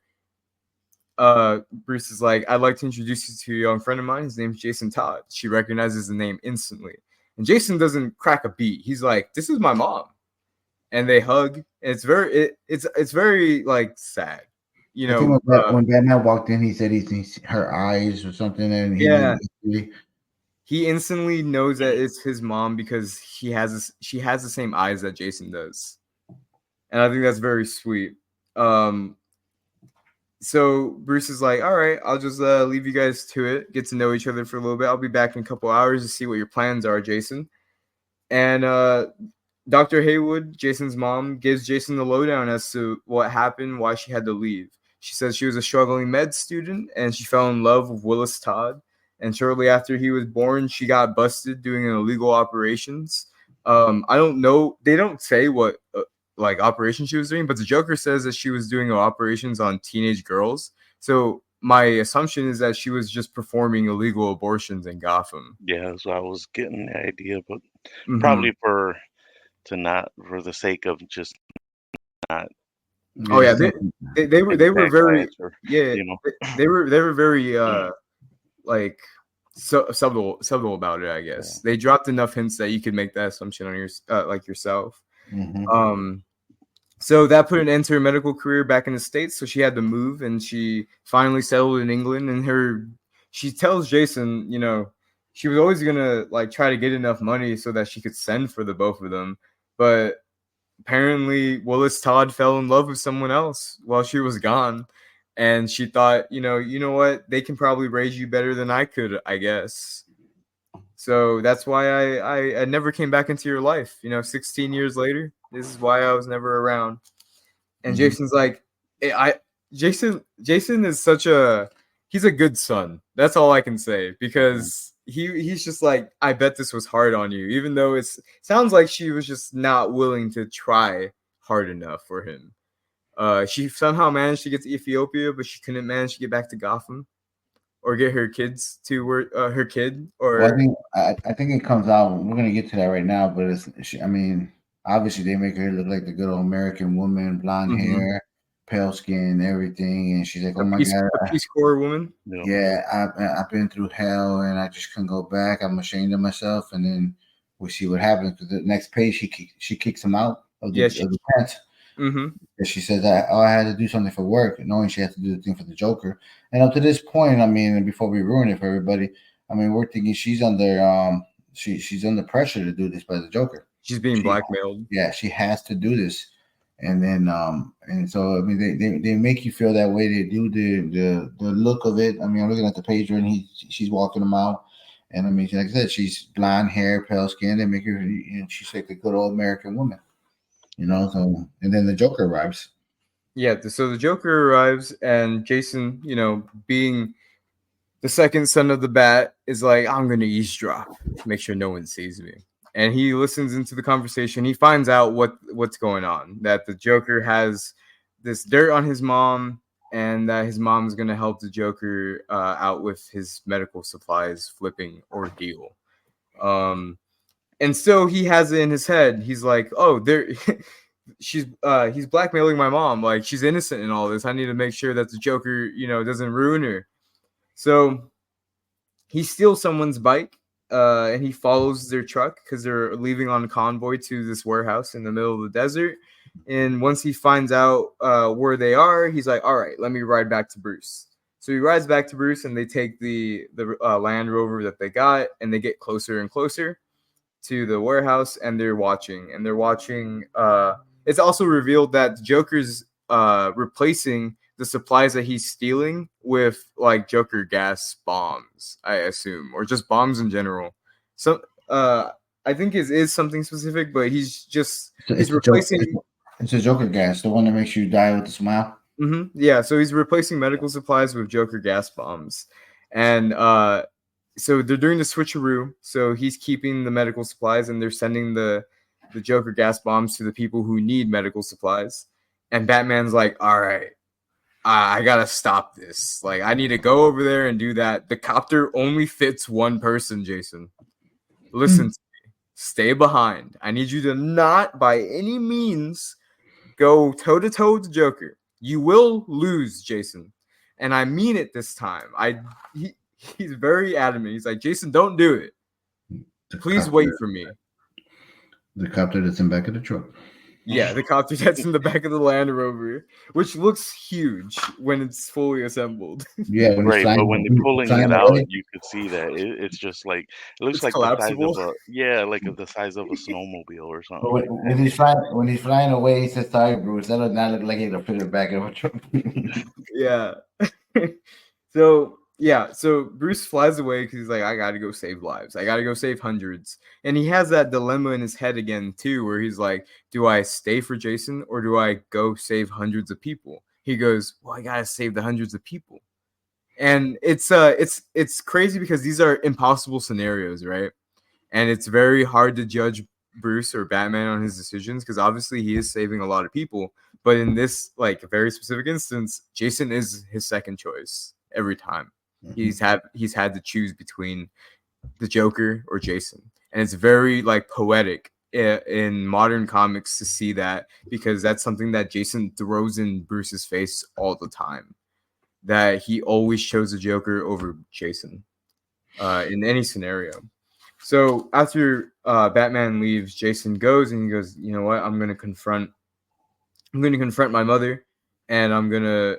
Bruce is like, "I'd like to introduce you to a young friend of mine. His name's Jason Todd." She recognizes the name instantly, and Jason doesn't crack a beat. He's like, "This is my mom," and they hug. And it's very like sad, I think when Batman walked in, he said he thinks her eyes or something, and he instantly knows that it's his mom because she has the same eyes that Jason does, and I think that's very sweet. So Bruce is like, "All right, I'll just leave you guys to it, get to know each other for a little bit. I'll be back in a couple hours to see what your plans are, Jason." And Dr. Haywood, Jason's mom, gives Jason the lowdown as to what happened, why she had to leave. She says she was a struggling med student, and she fell in love with Willis Todd. And shortly after he was born, she got busted doing illegal operations. I don't know. They don't say what operation she was doing, but the Joker says that she was doing operations on teenage girls. So my assumption is that she was just performing illegal abortions in Gotham. Yeah, so I was getting the idea, but probably for the sake of just not. Oh yeah, they were very they were very like subtle about it, I guess. Yeah. They dropped enough hints that you could make that assumption on your yourself. Mm-hmm. So that put an end to her medical career back in the States. So she had to move, and she finally settled in England. And she tells Jason, she was always gonna try to get enough money so that she could send for the both of them. But apparently Willis Todd fell in love with someone else while she was gone. And she thought, you know what? They can probably raise you better than I could, I guess. So that's why I never came back into your life. 16 years later, this is why I was never around. And Jason's like, Jason is he's a good son. That's all I can say, because he's just like, I bet this was hard on you, even though it sounds like she was just not willing to try hard enough for him. She somehow managed to get to Ethiopia, but she couldn't manage to get back to Gotham or get her kids to her kid. Or I think it comes out. We're gonna get to that right now, but obviously they make her look like the good old American woman, blonde hair, pale skin, everything, and she's like, "Oh my God, a Peace Corps woman." Yeah, I've been through hell, and I just couldn't go back. I'm ashamed of myself, and then we see what happens. Because the next page, she kicks him out of the pants. Mm-hmm. And she says that I had to do something for work, knowing she had to do the thing for the Joker. And up to this point, before we ruin it for everybody, we're thinking she's under she's under pressure to do this by the Joker. She's being blackmailed. Yeah, she has to do this. And then and so they make you feel that way. They do the look of it. I'm looking at the page and she's walking him out. And like I said, she's blonde hair, pale skin. They make her, she's like the good old American woman. So, and then the Joker arrives. Yeah, so the Joker arrives, and Jason, being the second son of the Bat, is like, I'm going to eavesdrop, make sure no one sees me. And he listens into the conversation. He finds out what's going on, that the Joker has this dirt on his mom, and that his mom's going to help the Joker out with his medical supplies flipping ordeal. And so he has it in his head. He's like, oh, there he's blackmailing my mom. Like, she's innocent in all this. I need to make sure that the Joker, doesn't ruin her. So he steals someone's bike, and he follows their truck because they're leaving on a convoy to this warehouse in the middle of the desert. And once he finds out where they are, he's like, all right, let me ride back to Bruce. So he rides back to Bruce, and they take the Land Rover that they got, and they get closer and closer to the warehouse, and they're watching. It's also revealed that the Joker's replacing the supplies that he's stealing with like Joker gas bombs, I assume, or just bombs in general. So I think it is something specific, but he's replacing. It's a Joker gas, the one that makes you die with a smile. Mm-hmm. Yeah, so he's replacing medical supplies with Joker gas bombs, and so they're doing the switcheroo. So he's keeping the medical supplies, and they're sending the Joker gas bombs to the people who need medical supplies. And Batman's like, all right, I gotta stop this. Like, I need to go over there and do that. The copter only fits one person, Jason. Listen to me. Stay behind. I need you to not, by any means, go toe-to-toe with the Joker. You will lose, Jason. And I mean it this time. He's very adamant. He's like, Jason, don't do it. Please wait for me. The copter that's in the back of the truck. Yeah, the copter that's in the back of the Land Rover, which looks huge when it's fully assembled. Yeah, right. But when they're pulling it out, you could see that it's just like it looks like collapsible. The size of like the size of a snowmobile or something. When he's flying away, he says, "Sorry, Bruce. That does not look like he'll fit it back in a truck." Yeah. So Bruce flies away because he's like, I gotta go save lives. I gotta go save hundreds. And he has that dilemma in his head again too, where he's like, do I stay for Jason or do I go save hundreds of people? He goes, well, I gotta save the hundreds of people. And it's crazy because these are impossible scenarios, right? And it's very hard to judge Bruce or Batman on his decisions because obviously he is saving a lot of people. But in this like very specific instance, Jason is his second choice every time. He's had to choose between the Joker or Jason, and it's very like poetic in modern comics to see that because that's something that Jason throws in Bruce's face all the time. That he always chose the Joker over Jason in any scenario. So after Batman leaves, Jason goes and he goes, you know what? I'm gonna confront my mother, and I'm gonna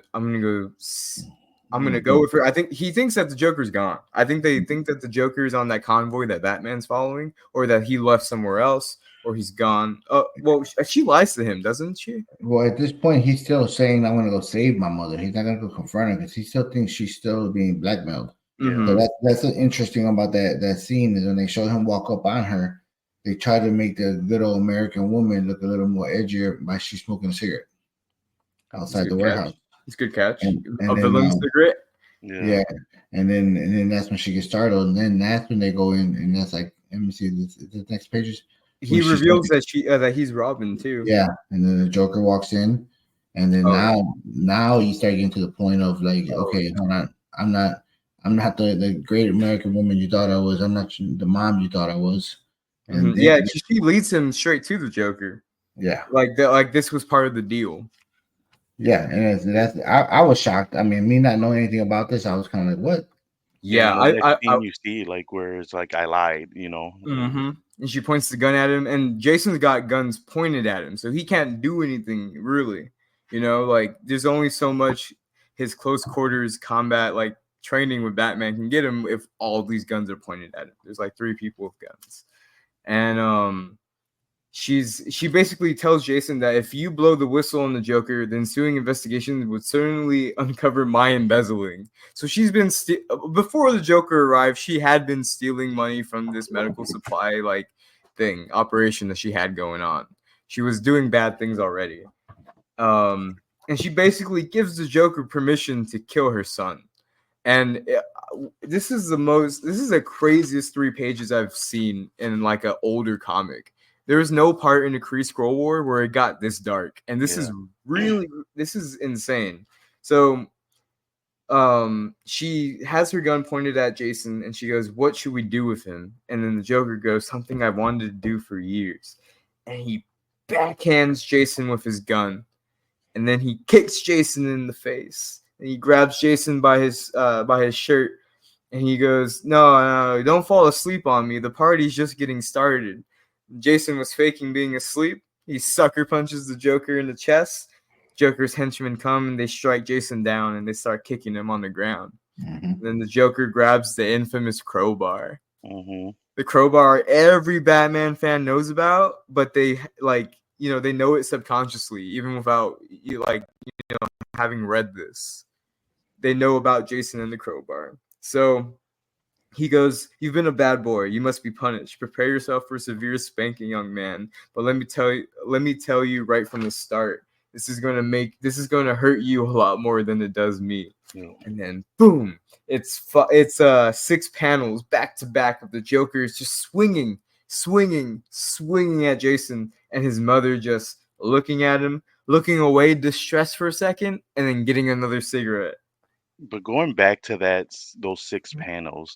go with her. I think he thinks that the Joker's gone. I think they think that the Joker's on that convoy that Batman's following, or that he left somewhere else, or he's gone. Well, she lies to him, doesn't she? Well, at this point, he's still saying, "I'm going to go save my mother." He's not going to go confront her because he still thinks she's still being blackmailed. Mm-hmm. So that's interesting about that scene is when they show him walk up on her, they try to make the good old American woman look a little more edgier by she's smoking a cigarette outside the warehouse. It's a good catch. And a villain cigarette. Yeah. And then that's when she gets startled, and then that's when they go in, and that's like, let me see the next pages. He reveals that he's Robin too. Yeah, and then the Joker walks in, and then now you start getting to the point of like, okay, I'm not the great American woman you thought I was. I'm not the mom you thought I was. And she leads him straight to the Joker. Yeah, like this was part of the deal. Yeah, and that's I was shocked. I mean, me not knowing anything about this, I was kind of like, "What?" Yeah, I you see like where it's like I lied, you know. Mm-hmm. And she points the gun at him, and Jason's got guns pointed at him, so he can't do anything really. You know, like there's only so much his close quarters combat like training with Batman can get him if all these guns are pointed at him. There's like 3 people with guns, and she basically tells Jason that if you blow the whistle on the Joker, the ensuing investigation would certainly uncover my embezzling. So she's been before the Joker arrived, she had been stealing money from this medical supply operation that she had going on. She was doing bad things already. And she basically gives the Joker permission to kill her son. And this is the craziest 3 pages I've seen in like an older comic. There was no part in the Kree Skrull War where it got this dark, and this is insane. So she has her gun pointed at Jason, and she goes, "What should we do with him?" And then the Joker goes, "Something I wanted to do for years," and he backhands Jason with his gun, and then he kicks Jason in the face, and he grabs Jason by his shirt, and he goes, "No, don't fall asleep on me. The party's just getting started." Jason was faking being asleep. He sucker punches the Joker in the chest. Joker's henchmen come and they strike Jason down, and they start kicking him on the ground. Then the Joker grabs the infamous crowbar. The crowbar every Batman fan knows about, but they they know it subconsciously, even without having read this. They know about Jason and the crowbar. So he goes, "You've been a bad boy. You must be punished. Prepare yourself for a severe spanking, young man. But let me tell you right from the start, this is going to hurt you a lot more than it does me." Yeah. And then boom, it's 6 panels back to back of the Joker is just swinging at Jason, and his mother just looking at him, looking away, distressed for a second, and then getting another cigarette. But going back to those 6 panels,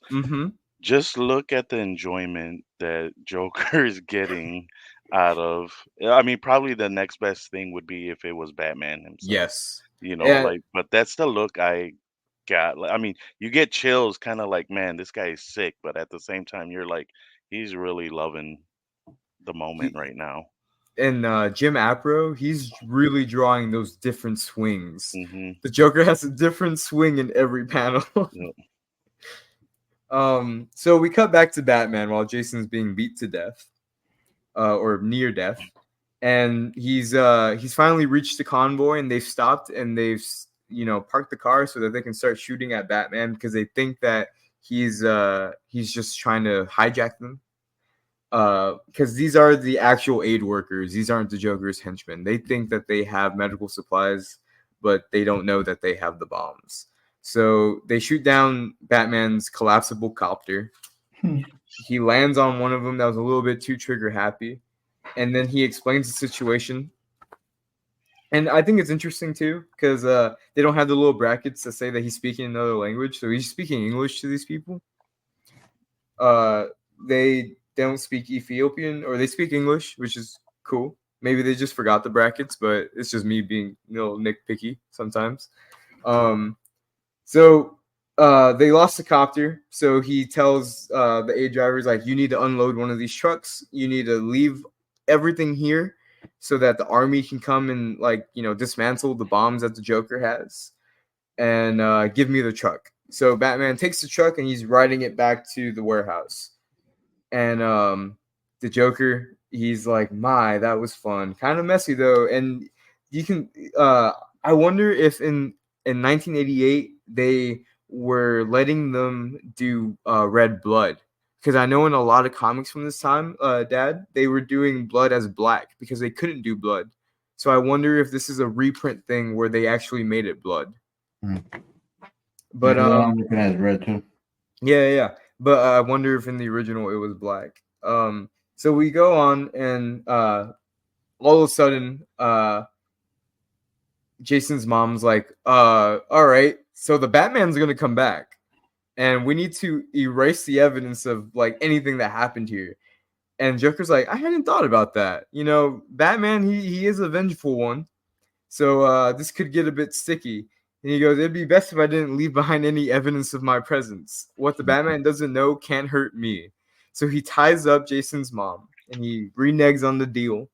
just look at the enjoyment that Joker is getting out of. I mean, probably the next best thing would be if it was Batman himself. Yes. But that's the look I got. I mean, you get chills, kind of like, man, this guy is sick, but at the same time, you're like, he's really loving the moment right now. And Jim Apro, he's really drawing those different swings. The Joker has a different swing in every panel. Yep. So we cut back to Batman while Jason's being beat to death, or near death, and he's finally reached the convoy, and they've stopped, and they've parked the car so that they can start shooting at Batman because they think that he's just trying to hijack them. Because these are the actual aid workers. These aren't the Joker's henchmen. They think that they have medical supplies, but they don't know that they have the bombs. So they shoot down Batman's collapsible copter. He lands on one of them that was a little bit too trigger happy. And then he explains the situation. And I think it's interesting, too, because they don't have the little brackets to say that he's speaking another language. So he's speaking English to these people. They don't speak Ethiopian, or they speak English, which is cool. Maybe they just forgot the brackets, but it's just me being a little nitpicky sometimes. So they lost the copter. So he tells the aid drivers, like, you need to unload one of these trucks. You need to leave everything here so that the army can come and dismantle the bombs that the Joker has, and give me the truck. So Batman takes the truck and he's riding it back to the warehouse. And the Joker, he's like, "My, that was fun. Kind of messy though." And you can, I wonder if in 1988 they were letting them do red blood, because I know in a lot of comics from this time, Dad, they were doing blood as black because they couldn't do blood. So I wonder if this is a reprint thing where they actually made it blood. But I'm looking at red too. Yeah. But I wonder if in the original it was black. So we go on, and all of a sudden, Jason's mom's like, all right, so the Batman's gonna come back, and we need to erase the evidence of anything that happened here. And Joker's like, I hadn't thought about that. Batman, he is a vengeful one, so this could get a bit sticky. And he goes, it'd be best if I didn't leave behind any evidence of my presence. What the Batman doesn't know can't hurt me. So he ties up Jason's mom, and he reneges on the deal.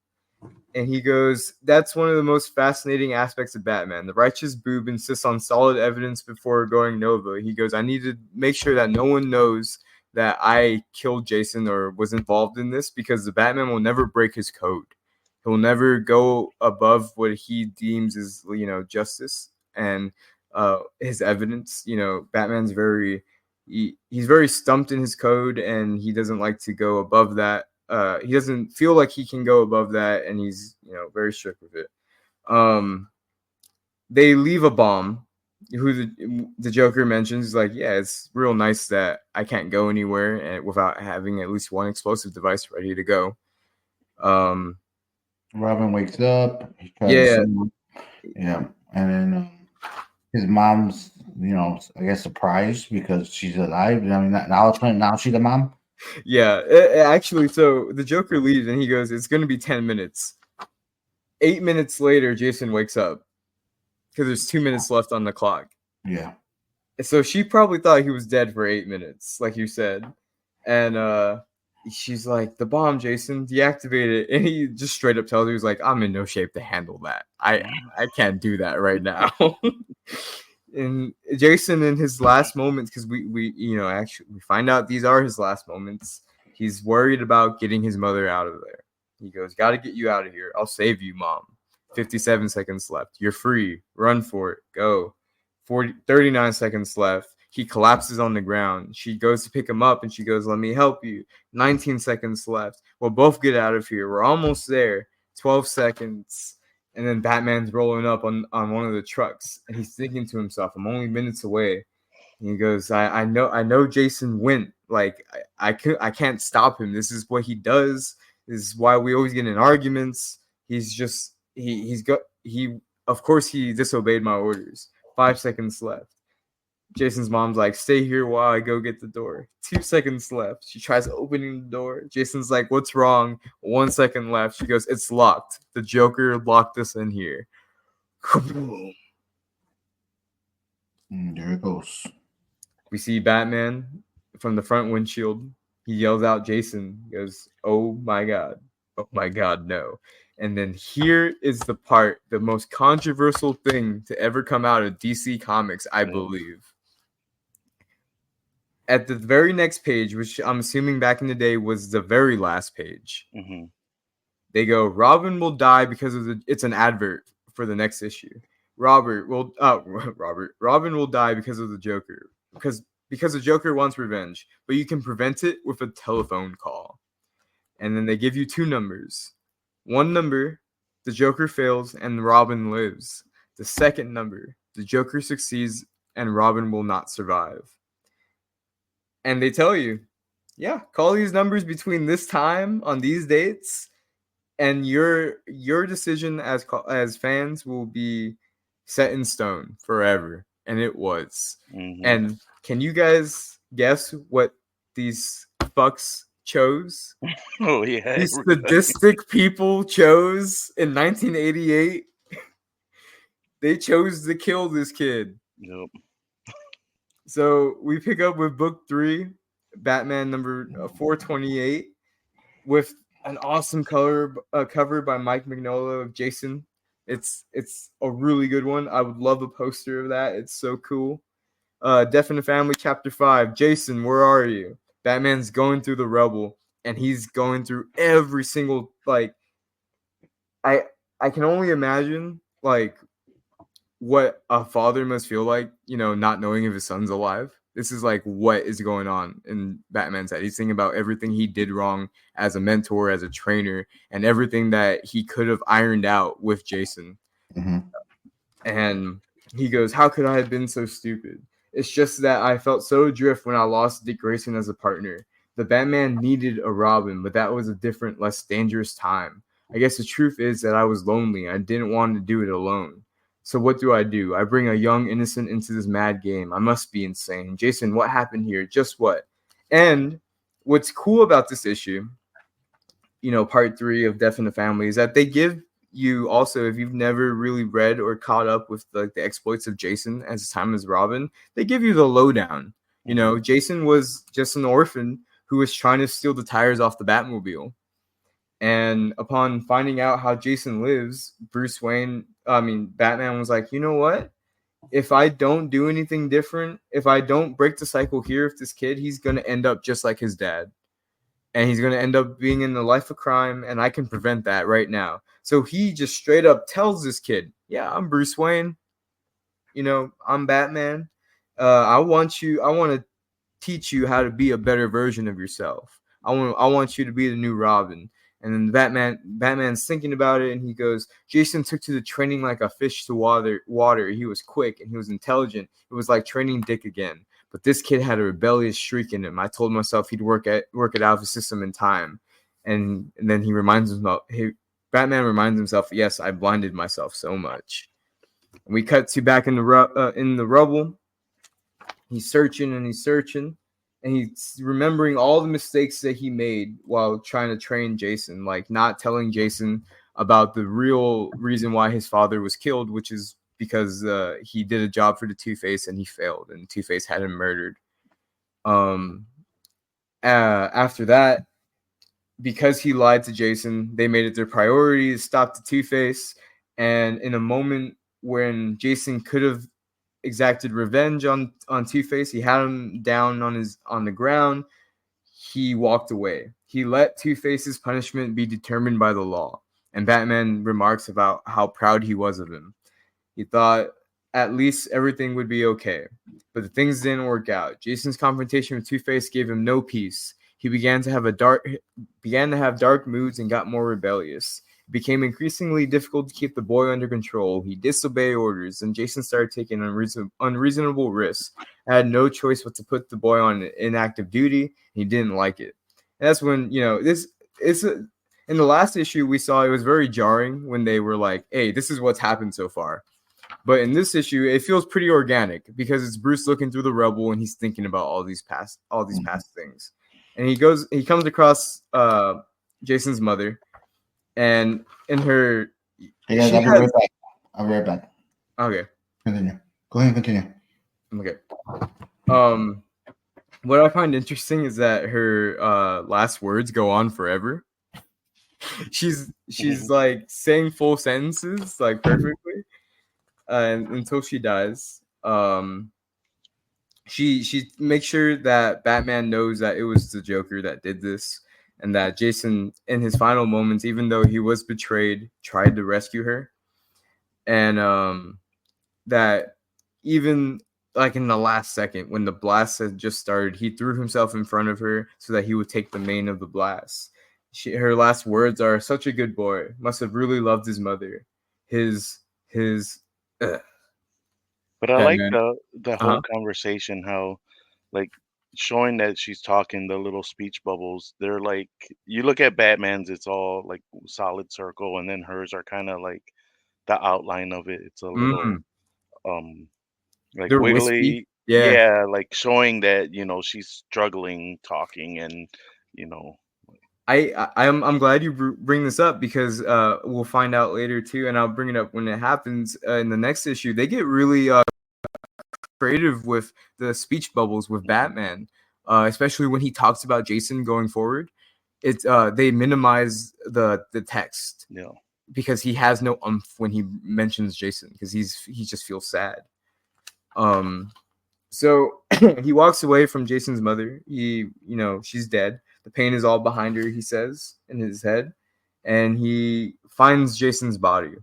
And he goes, that's one of the most fascinating aspects of Batman. The righteous boob insists on solid evidence before going Nova. He goes, I need to make sure that no one knows that I killed Jason or was involved in this, because the Batman will never break his code. He'll never go above what he deems is, justice and his evidence. Batman's he's very stumped in his code, and he doesn't like to go above that. He doesn't feel like he can go above that, and he's very strict with it. They leave a bomb, who the Joker mentions, like, yeah, it's real nice that I can't go anywhere without having at least one explosive device ready to go. Robin wakes up. Yeah. And then his mom's I guess surprised because she's alive. I mean, now she's the mom. Yeah, actually, so the Joker leaves and he goes, "It's going to be 10 minutes." 8 minutes later, Jason wakes up because there's 2 minutes left on the clock. Yeah. So she probably thought he was dead for 8 minutes, like you said. And she's like, "The bomb, Jason, deactivate it." And he just straight up tells her, he's like, "I'm in no shape to handle that. I can't do that right now." And Jason, in his last moments, because we actually we find out these are his last moments, he's worried about getting his mother out of there. He goes, "Got to get you out of here. I'll save you, Mom. 57 seconds left. You're free. Run for it. Go." 39 seconds left. He collapses on the ground. She goes to pick him up and she goes, "Let me help you." 19 seconds left. We'll both get out of here. We're almost there. 12 seconds. And then Batman's rolling up on one of the trucks. And he's thinking to himself, "I'm only minutes away." And he goes, I know Jason went. Like, I can't stop him. This is what he does. This is why we always get in arguments. He's just, of course he disobeyed my orders. 5 seconds left. Jason's mom's like, "Stay here while I go get the door." 2 seconds left. She tries opening the door. Jason's like, "What's wrong?" 1 second left. She goes, "It's locked. The Joker locked us in here." There it goes. We see Batman from the front windshield. He yells out, "Jason." He goes, "Oh my God. Oh my God, no." And then here is the part, the most controversial thing to ever come out of DC Comics, I believe. At the very next page, which I'm assuming back in the day was the very last page, they go, "Robin will die because of it's an advert for the next issue. Robin will die because of the Joker. Because the Joker wants revenge, but you can prevent it with a telephone call." And then they give you 2 numbers. One number, the Joker fails and Robin lives. The second number, the Joker succeeds and Robin will not survive. And they tell you, yeah, call these numbers between this time on these dates, and your decision as fans will be set in stone forever. And it was. And can you guys guess what these fucks chose? Oh yeah, These sadistic people chose in 1988. They chose to kill this kid. Yep. So we pick up with book 3, Batman number 428, with an awesome cover by Mike Mignola of Jason. It's a really good one. I would love a poster of that. It's so cool. Death in the Family chapter 5. Jason, where are you? Batman's going through the rubble, and he's going through every single, like, I can only imagine, like, what a father must feel like, not knowing if his son's alive. This is like what is going on in Batman's head. He's thinking about everything he did wrong as a mentor, as a trainer, and everything that he could have ironed out with Jason. And he goes, "How could I have been so stupid? It's just that I felt so adrift when I lost Dick Grayson as a partner. The Batman needed a Robin, but that was a different, less dangerous time. I guess the truth is that I was lonely. I didn't want to do it alone. So what do? I bring a young innocent into this mad game. I must be insane. Jason, what happened here? Just what?" And what's cool about this issue, part 3 of Death in the Family, is that they give you also, if you've never really read or caught up with the exploits of Jason as his time as Robin, they give you the lowdown. Jason was just an orphan who was trying to steal the tires off the Batmobile. And upon finding out how Jason lives, Batman was like, "You know what? If I don't do anything different, if I don't break the cycle here with this kid, he's going to end up just like his dad. And he's going to end up being in the life of crime, and I can prevent that right now." So he just straight up tells this kid, "Yeah, I'm Bruce Wayne. I'm Batman. I want to teach you how to be a better version of yourself. I want you to be the new Robin." And then Batman's thinking about it, and he goes, "Jason took to the training like a fish to water. He was quick and he was intelligent. It was like training Dick again. But this kid had a rebellious streak in him. I told myself he'd work it out of the system in time." And then Batman reminds himself, "Yes, I blinded myself so much." And we cut to back in the rubble. He's searching and he's remembering all the mistakes that he made while trying to train Jason, like not telling Jason about the real reason why his father was killed, which is because he did a job for the Two-Face and he failed, and Two-Face had him murdered. After that, because he lied to Jason, they made it their priority to stop the Two-Face. And in a moment when Jason could have exacted revenge on Two-Face, he had him down on the ground. He walked away. He let Two-Face's punishment be determined by the law. And Batman remarks about how proud he was of him. He thought at least everything would be okay. But the things didn't work out. Jason's confrontation with Two-Face gave him no peace. He began to have dark moods and got more rebellious. It became increasingly difficult to keep the boy under control. He disobeyed orders, and Jason started taking unreasonable risks. I had no choice but to put the boy on inactive duty. He didn't like it. And that's when, in the last issue we saw, it was very jarring when they were like, hey, this is what's happened so far. But in this issue, it feels pretty organic because it's Bruce looking through the rubble and he's thinking about all these past things. And he comes across Jason's mother, and in her, hey guys, I'll be right back. I'll be right back. Okay. Continue. Go ahead and continue. Okay. What I find interesting is that her last words go on forever. She's like saying full sentences like perfectly, until she dies. She makes sure that Batman knows that it was the Joker that did this, and that Jason, in his final moments, even though he was betrayed, tried to rescue her, and that even like in the last second when the blast had just started, he threw himself in front of her so that he would take the main of the blast. Her last words are, "Such a good boy, must have really loved his mother." But I like Batman. the whole conversation, how like showing that she's talking, the little speech bubbles. They're like, you look at Batman's, it's all like solid circle, and then hers are kind of like the outline of it. It's a little like They're wispy. wiggly. Yeah. Yeah, like showing that, she's struggling talking, and you know I'm glad you bring this up because we'll find out later too, and I'll bring it up when it happens in the next issue. They get really creative with the speech bubbles with Batman, especially when he talks about Jason going forward. It's they minimize the text, because he has no umph when he mentions Jason, because he just feels sad. So he walks away from Jason's mother. She's dead. The pain is all behind her, he says, in his head. And he finds Jason's body.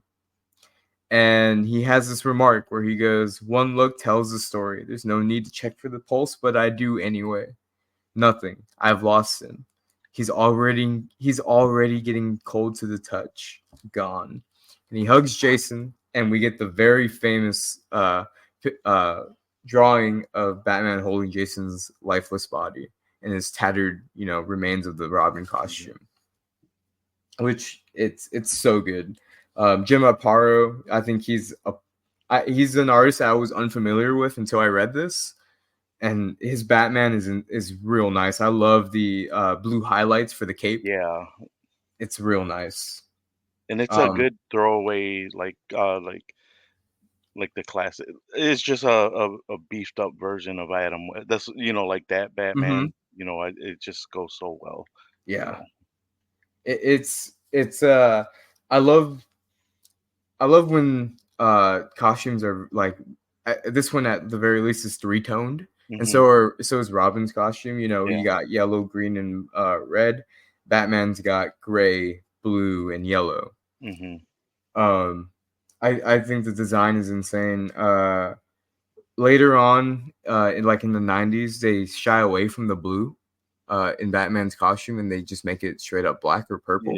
And he has this remark where he goes, "One look tells the story. There's no need to check for the pulse, but I do anyway. Nothing. I've lost him. He's already getting cold to the touch. Gone." And he hugs Jason, and we get the very famous drawing of Batman holding Jason's lifeless body and his tattered, remains of the Robin costume, which it's so good. Jim Aparo, I think he's an artist I was unfamiliar with until I read this, and his Batman is real nice. I love the blue highlights for the cape. Yeah, it's real nice, and it's a good throwaway, like the classic. It's just a beefed up version of Adam. That's like that Batman. It just goes so well. Yeah, it's I love when costumes are like this one, at the very least, is three-toned. And so is Robin's costume. You got yellow, green, and red. Batman's got gray, blue, and yellow. I think the design is insane. Later on, in the 90s, they shy away from the blue in Batman's costume, and they just make it straight up black or purple.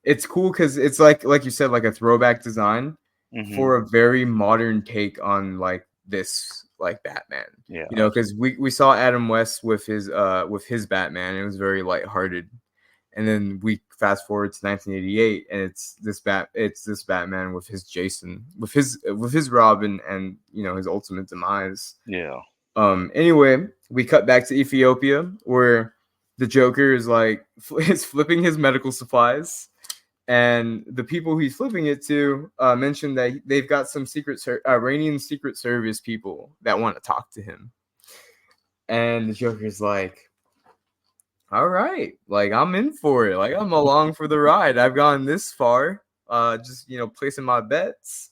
It's cool because it's like you said, like a throwback design for a very modern take on this Batman. Because we saw Adam West with his Batman. It was very lighthearted, and then we fast forward to 1988, and it's this Batman with his Jason, with his Robin, and his ultimate demise. Yeah. Anyway, we cut back to Ethiopia, where the Joker is is flipping his medical supplies, and the people he's flipping it to mentioned that they've got some Iranian Secret Service people that want to talk to him. And the Joker's like, all right, I'm in for it. I'm along for the ride. I've gone this far, just placing my bets.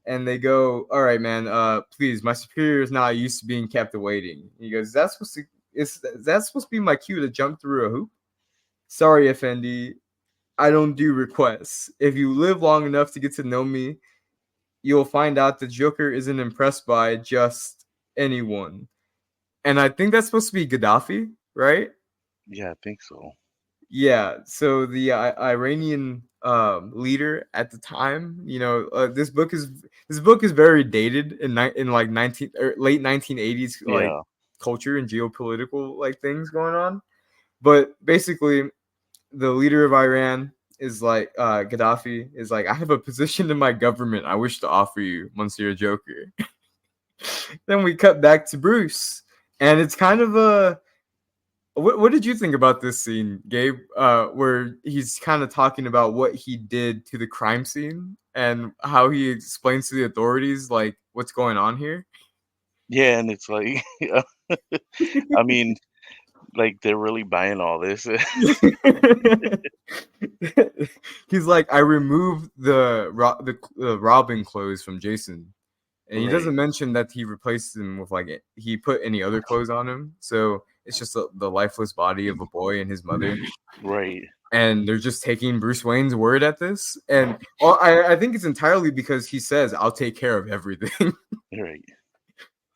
And they go, all right, man, please, my superior is not used to being kept waiting. He goes, is that supposed to be my cue to jump through a hoop? Sorry, Effendi, I don't do requests. If you live long enough to get to know me, you'll find out the Joker isn't impressed by just anyone. And I think that's supposed to be Gaddafi, right? Yeah, I think so. Yeah, so the Iranian leader at the time, this book is very dated in late 1980s culture and geopolitical things going on. But basically, the leader of Iran is Gaddafi is like, I have a position in my government I wish to offer you, Monsieur Joker. Then we cut back to Bruce, and it's kind of a what did you think about this scene, Gabe? Where he's kind of talking about what he did to the crime scene and how he explains to the authorities what's going on here. Yeah, and it's like, I mean, they're really buying all this. He's like, I removed the Robin clothes from Jason, and he doesn't mention that he replaced him with he put any other clothes on him. So it's just the lifeless body of a boy and his mother. Right. And they're just taking Bruce Wayne's word at this. And I think it's entirely because he says, I'll take care of everything. Right.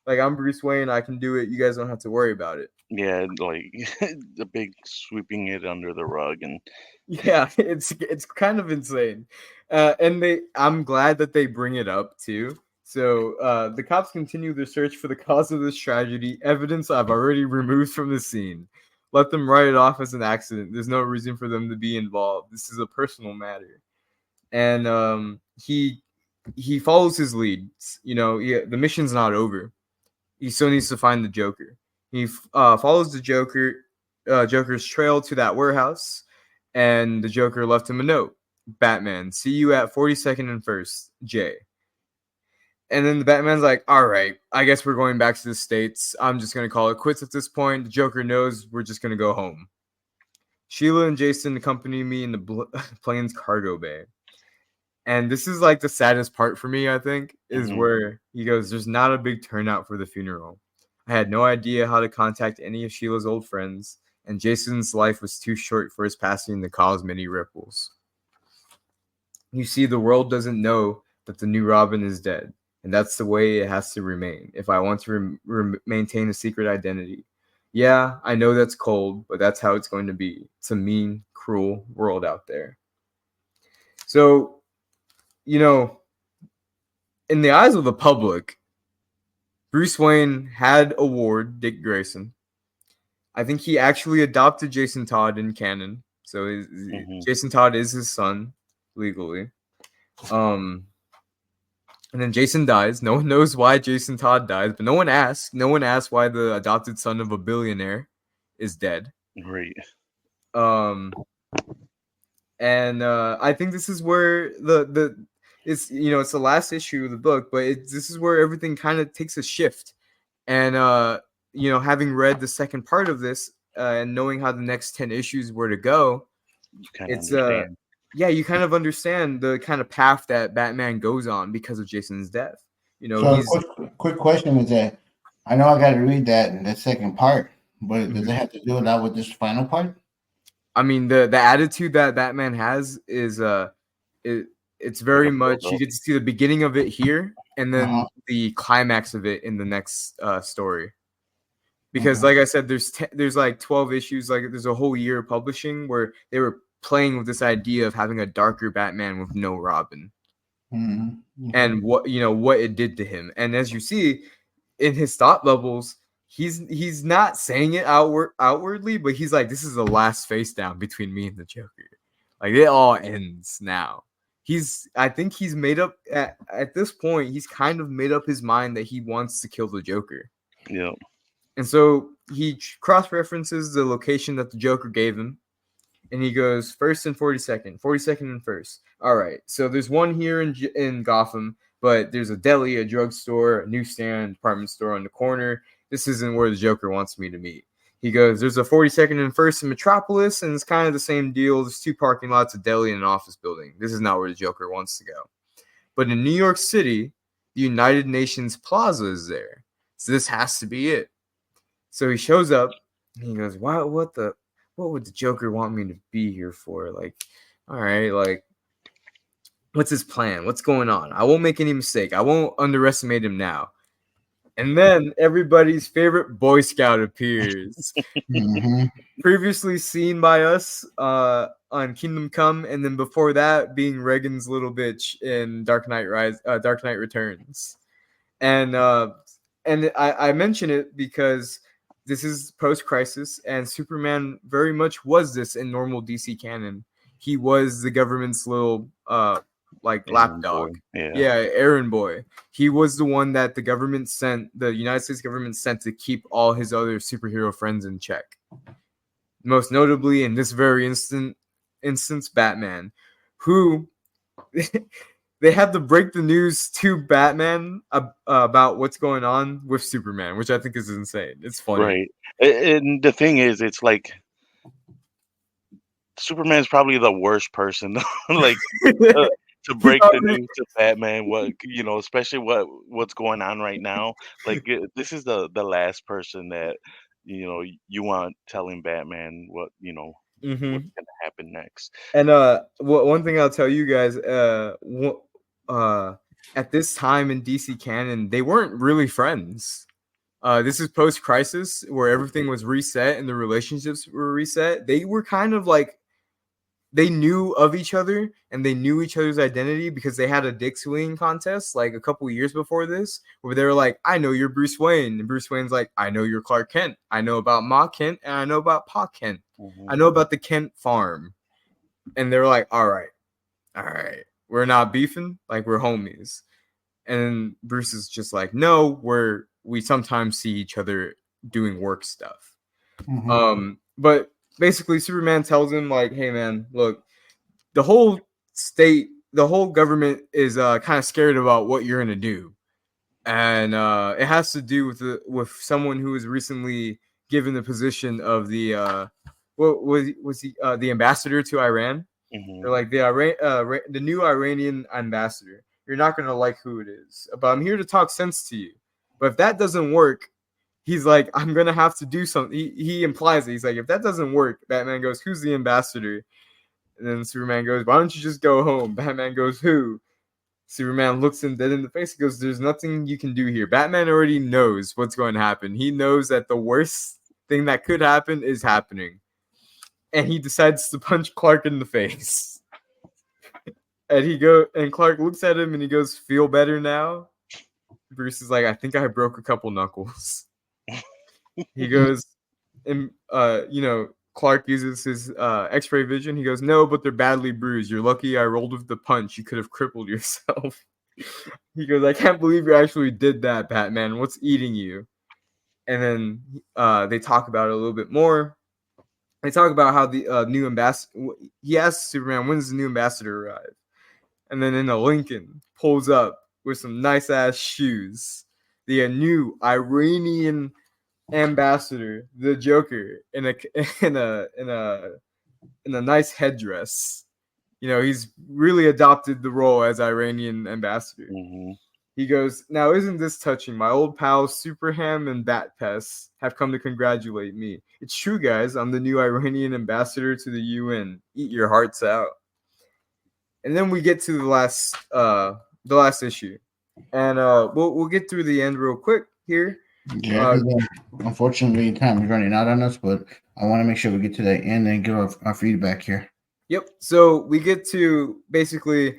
I'm Bruce Wayne. I can do it. You guys don't have to worry about it. Yeah, the big sweeping it under the rug. And yeah, it's kind of insane. And I'm glad that they bring it up too. So the cops continue their search for the cause of this tragedy, evidence I've already removed from the scene. Let them write it off as an accident. There's no reason for them to be involved. This is a personal matter. And he follows his leads. The mission's not over. He still needs to find the Joker. He follows the Joker's trail to that warehouse, and the Joker left him a note. Batman, see you at 42nd and 1st, J. And then the Batman's like, all right, I guess we're going back to the States. I'm just going to call it quits at this point. The Joker knows we're just going to go home. Sheila and Jason accompany me in the plane's cargo bay. And this is the saddest part for me, I think, is where he goes, there's not a big turnout for the funeral. I had no idea how to contact any of Sheila's old friends, and Jason's life was too short for his passing to cause many ripples. You see, the world doesn't know that the new Robin is dead. And that's the way it has to remain if I want to maintain a secret identity. Yeah, I know that's cold, but that's how it's going to be. It's a mean, cruel world out there. So, in the eyes of the public, Bruce Wayne had a ward, Dick Grayson. I think he actually adopted Jason Todd in canon. So Jason Todd is his son legally. And then Jason dies. No one knows why Jason Todd dies, but no one asks. No one asks why the adopted son of a billionaire is dead. Right. And I think this is where it's it's the last issue of the book, but this is where everything kind of takes a shift. And having read the second part of this and knowing how the next 10 issues were to go, it's you kind of understand the kind of path that Batman goes on because of Jason's death. So quick question is that I know I got to read that second part, but does it have to do a lot with this final part? I mean, the attitude that Batman has is it's very much you get to see the beginning of it here and then the climax of it in the next story. Because like I said, there's 12 issues. There's a whole year of publishing where they were playing with this idea of having a darker Batman with no Robin, and what it did to him. And as you see in his thought levels, he's not saying it outwardly, but he's like, this is the last face down between me and the Joker. Like it all ends now. I think he's made up at this point. He's kind of made up his mind that he wants to kill the Joker. Yeah. And so he cross references the location that the Joker gave him. And he goes first and 42nd, 42nd and first. All right. So there's one here in Gotham, but there's a deli, a drugstore, a newsstand, department store on the corner. This isn't where the Joker wants me to meet. He goes, there's a 42nd and first in Metropolis, and it's kind of the same deal. There's 2 parking lots, a deli, and an office building. This is not where the Joker wants to go. But in New York City, the United Nations Plaza is there. So this has to be it. So he shows up, and he goes, what would the Joker want me to be here for? Like, all right, like, what's his plan? What's going on? I won't make any mistake. I won't underestimate him now. And then everybody's favorite Boy Scout appears. Previously seen by us on Kingdom Come, and then before that being Reagan's little bitch in Dark Knight Returns. And I mention it because this is post-crisis, and Superman very much was this in normal DC canon. He was the government's little lapdog. Yeah, errand boy. He was the one that the United States government sent to keep all his other superhero friends in check. Most notably, in this very instance, Batman, who they had to break the news to Batman about what's going on with Superman, which I think is insane. It's funny. Right. And the thing is, it's like Superman's probably the worst person to break the news to Batman, especially what's going on right now. Like this is the last person that you want telling Batman what's gonna happen next. And one thing I'll tell you guys, at this time in DC canon, they weren't really friends. This is post-crisis where everything was reset and the relationships were reset. They were kind of like, they knew of each other and they knew each other's identity because they had a dick swinging contest like a couple years before this, where they were like, I know you're Bruce Wayne. And Bruce Wayne's like, I know you're Clark Kent. I know about Ma Kent and I know about Pa Kent. I know about the Kent farm. And they're like, all right. We're not beefing. Like, we're homies. And Bruce is just like, no, we sometimes see each other doing work stuff. But basically, Superman tells him, like, hey, man, look, the whole government is kind of scared about what you're going to do. And it has to do with someone who was recently given the position of the, the ambassador to Iran? They're like, the new Iranian ambassador. You're not going to like who it is. But I'm here to talk sense to you. But if that doesn't work, he's like, I'm going to have to do something. He implies it. He's like, if that doesn't work, Batman goes, who's the ambassador? And then Superman goes, why don't you just go home? Batman goes, who? Superman looks him dead in the face and goes, there's nothing you can do here. Batman already knows what's going to happen. He knows that the worst thing that could happen is happening. And he decides to punch Clark in the face. And Clark looks at him and he goes, feel better now? Bruce is like, I think I broke a couple knuckles. He goes, and Clark uses his X-ray vision. He goes, no, but they're badly bruised. You're lucky I rolled with the punch. You could have crippled yourself. He goes, I can't believe you actually did that, Batman. What's eating you? And then they talk about it a little bit more. They talk about how the new ambassador. He asks Superman, when's the new ambassador arrive? And then in a Lincoln pulls up with some nice ass shoes. The new Iranian ambassador, the Joker, in a nice headdress. He's really adopted the role as Iranian ambassador. He goes, now isn't this touching? My old pals Superham and Batpest have come to congratulate me. It's true, guys. I'm the new Iranian ambassador to the UN. Eat your hearts out. And then we get to the last issue, and we'll get through the end real quick here. Yeah, unfortunately, time is running out on us, but I want to make sure we get to the end and give our feedback here. Yep. So we get to basically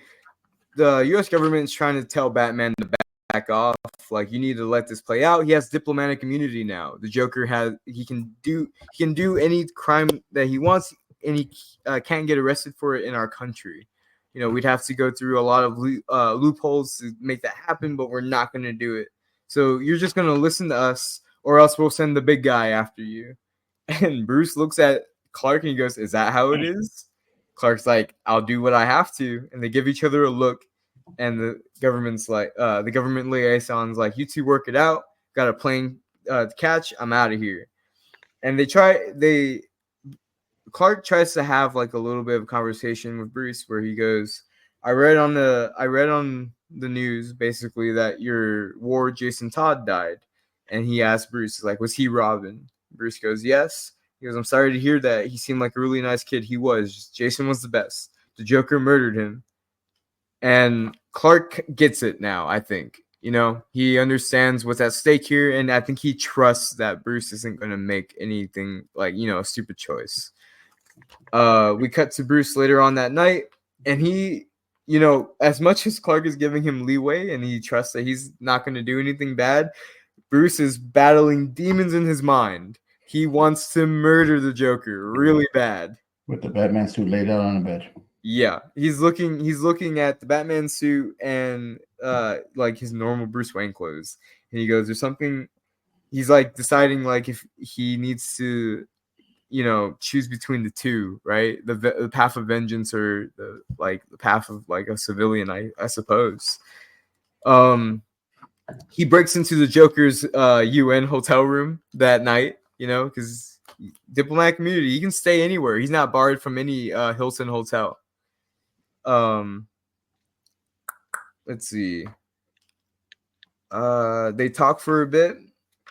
the U.S. government is trying to tell Batman to back off. Like, you need to let this play out. He has diplomatic immunity now. The Joker he can do any crime that he wants. can't get arrested for it in our country. You know, we'd have to go through a lot of loopholes to make that happen, but we're not going to do it. So you're just going to listen to us, or else we'll send the big guy after you. And Bruce looks at Clark and he goes, "Is that how it is?" Clark's like, "I'll do what I have to." And they give each other a look. And the government's like, the government liaison's like, "You two work it out. Got a plane to catch. I'm out of here." And Clark tries to have like a little bit of a conversation with Bruce where he goes, I read on the news basically that your ward Jason Todd died." And he asked Bruce, like, "Was he Robin?" Bruce goes, "Yes." He goes, "I'm sorry to hear that. He seemed like a really nice kid." He was. Jason was the best. The Joker murdered him. And Clark gets it now, I think. You know, he understands what's at stake here, and I think he trusts that Bruce isn't going to make anything like, you know, a stupid choice. We cut to Bruce later on that night, and he, you know, as much as Clark is giving him leeway and he trusts that he's not going to do anything bad, Bruce is battling demons in his mind. He wants to murder the Joker really bad. With the Batman suit laid out on the bed. Yeah, he's looking at the Batman suit and like his normal Bruce Wayne clothes, and he goes, "There's something." He's like deciding like if he needs to, you know, choose between the two, right? The path of vengeance or the path of like a civilian, I suppose. He breaks into the Joker's UN hotel room that night, you know, because diplomatic immunity, he can stay anywhere. He's not barred from any Hilton hotel. Let's see. They talk for a bit,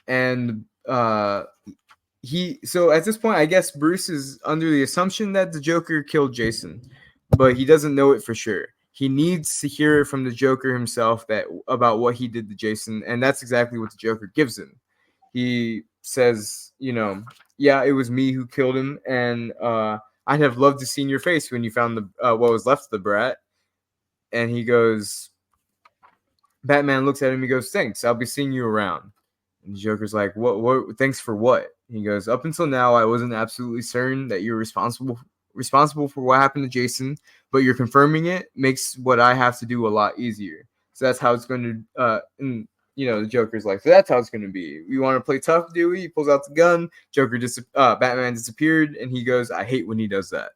and so at this point, I guess Bruce is under the assumption that the Joker killed Jason, but he doesn't know it for sure. He needs to hear from the Joker himself about what he did to Jason, and that's exactly what the Joker gives him. He says, you know, "Yeah, it was me who killed him, and I'd have loved to see your face when you found the what was left of the brat." And he goes, Batman looks at him, he goes, "Thanks, I'll be seeing you around." And the Joker's like, What? Thanks for what?" He goes, "Up until now, I wasn't absolutely certain that you're responsible for what happened to Jason, but you're confirming it makes what I have to do a lot easier. So that's how it's going to, and you know, the Joker's like, so that's how it's going to be. You want to play tough, Dewey?" He pulls out the gun. Batman disappeared, and he goes, "I hate when he does that."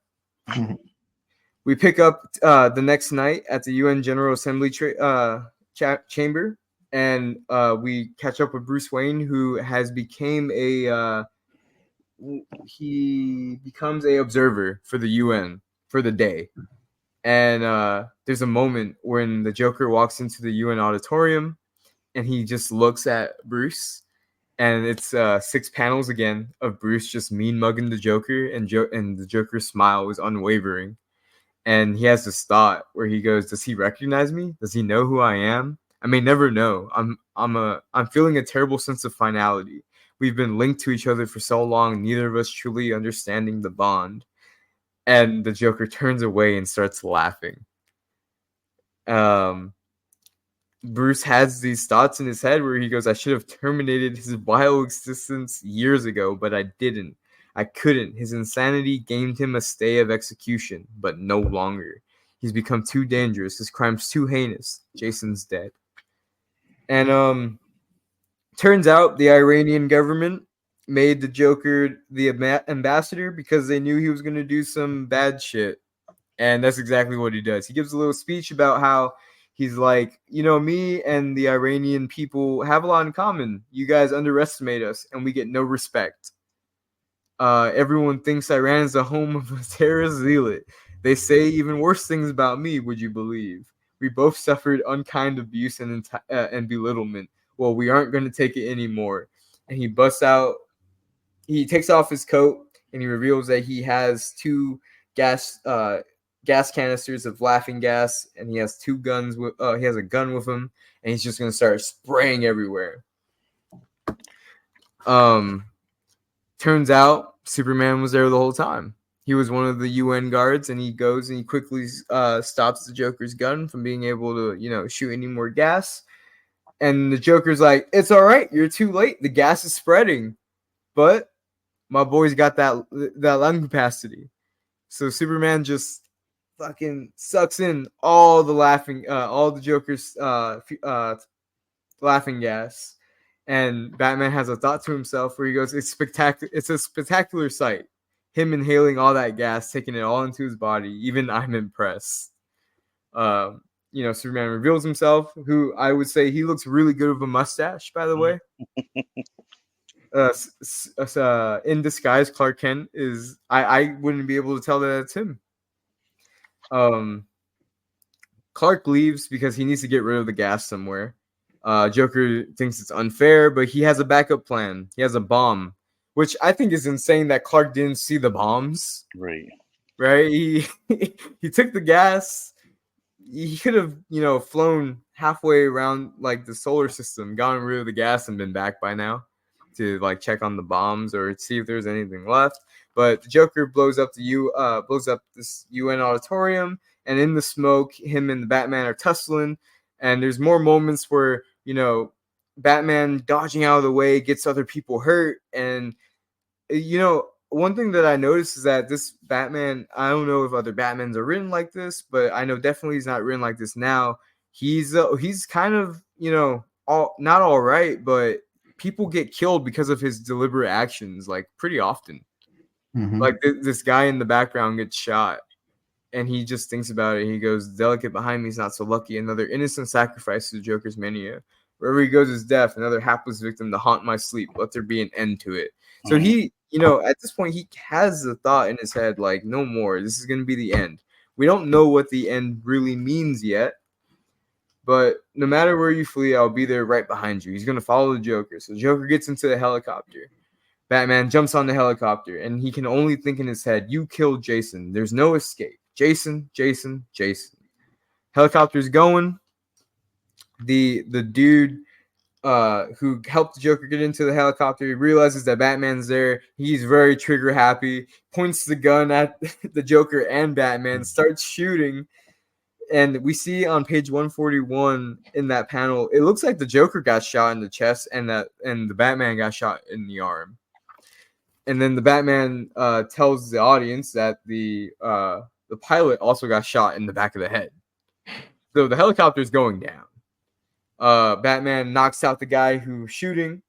We pick up the next night at the UN General Assembly chamber, and we catch up with Bruce Wayne, who has becomes a observer for the UN for the day. And there's a moment when the Joker walks into the UN auditorium, and he just looks at Bruce, and it's 6 panels again of Bruce just mean mugging the Joker, and the Joker's smile was unwavering. And he has this thought where he goes, "Does he recognize me? Does he know who I am? I may never know. I'm feeling a terrible sense of finality. We've been linked to each other for so long, neither of us truly understanding the bond." And the Joker turns away and starts laughing. Bruce has these thoughts in his head where he goes, "I should have terminated his vile existence years ago, but I didn't. I couldn't. His insanity gained him a stay of execution, but no longer. He's become too dangerous. His crime's too heinous. Jason's dead." And turns out the Iranian government made the Joker the ambassador because they knew he was going to do some bad shit. And that's exactly what he does. He gives a little speech about how he's like, you know, me and the Iranian people have a lot in common. You guys underestimate us, and we get no respect. Everyone thinks Iran is the home of a terrorist zealot. They say even worse things about me, would you believe? We both suffered unkind abuse and belittlement. Well, we aren't going to take it anymore. And he takes off his coat, and he reveals that he has 2 gas canisters of laughing gas, and he has 2 guns. He has a gun with him, and he's just going to start spraying everywhere. Turns out Superman was there the whole time. He was one of the UN guards, and he goes and he quickly stops the Joker's gun from being able to, you know, shoot any more gas. And the Joker's like, "It's all right. You're too late. The gas is spreading. But my boy's got that lung capacity." So Superman just fucking sucks in all the Joker's laughing gas. And Batman has a thought to himself where he goes, "It's spectacular. It's a spectacular sight. Him inhaling all that gas, taking it all into his body. Even I'm impressed." Superman reveals himself, who I would say he looks really good with a mustache, by the way. In disguise, Clark Kent is. I wouldn't be able to tell that it's him. Clark leaves because he needs to get rid of the gas somewhere. Joker thinks it's unfair, but he has a backup plan. He has a bomb, which I think is insane that Clark didn't see the bombs. Right. He took the gas. He could have, flown halfway around like the solar system, gotten rid of the gas, and been back by now to like check on the bombs or see if there's anything left. But the Joker blows up this UN auditorium, and in the smoke, him and the Batman are tussling. And there's more moments where, Batman dodging out of the way gets other people hurt. And, one thing that I noticed is that this Batman, I don't know if other Batmans are written like this, but I know definitely he's not written like this now. He's kind of, not all right, but people get killed because of his deliberate actions, like pretty often. Mm-hmm. Like this guy in the background gets shot. And he just thinks about it. He goes, "Delicate behind me is not so lucky. Another innocent sacrifice to the Joker's mania. Wherever he goes is death. Another hapless victim to haunt my sleep. Let there be an end to it." So he, at this point, he has the thought in his head, like, no more. This is going to be the end. We don't know what the end really means yet. But no matter where you flee, I'll be there right behind you. He's going to follow the Joker. So the Joker gets into the helicopter. Batman jumps on the helicopter, and he can only think in his head, "You killed Jason. There's no escape. Jason, Jason, Jason." Helicopter's going. The dude who helped the Joker get into the helicopter, he realizes that Batman's there. He's very trigger happy, points the gun at the Joker and Batman, starts shooting. And we see on page 141 in that panel, it looks like the Joker got shot in the chest and the Batman got shot in the arm. And then the Batman tells the audience that the pilot also got shot in the back of the head. So the helicopter's going down. Batman knocks out the guy who's shooting.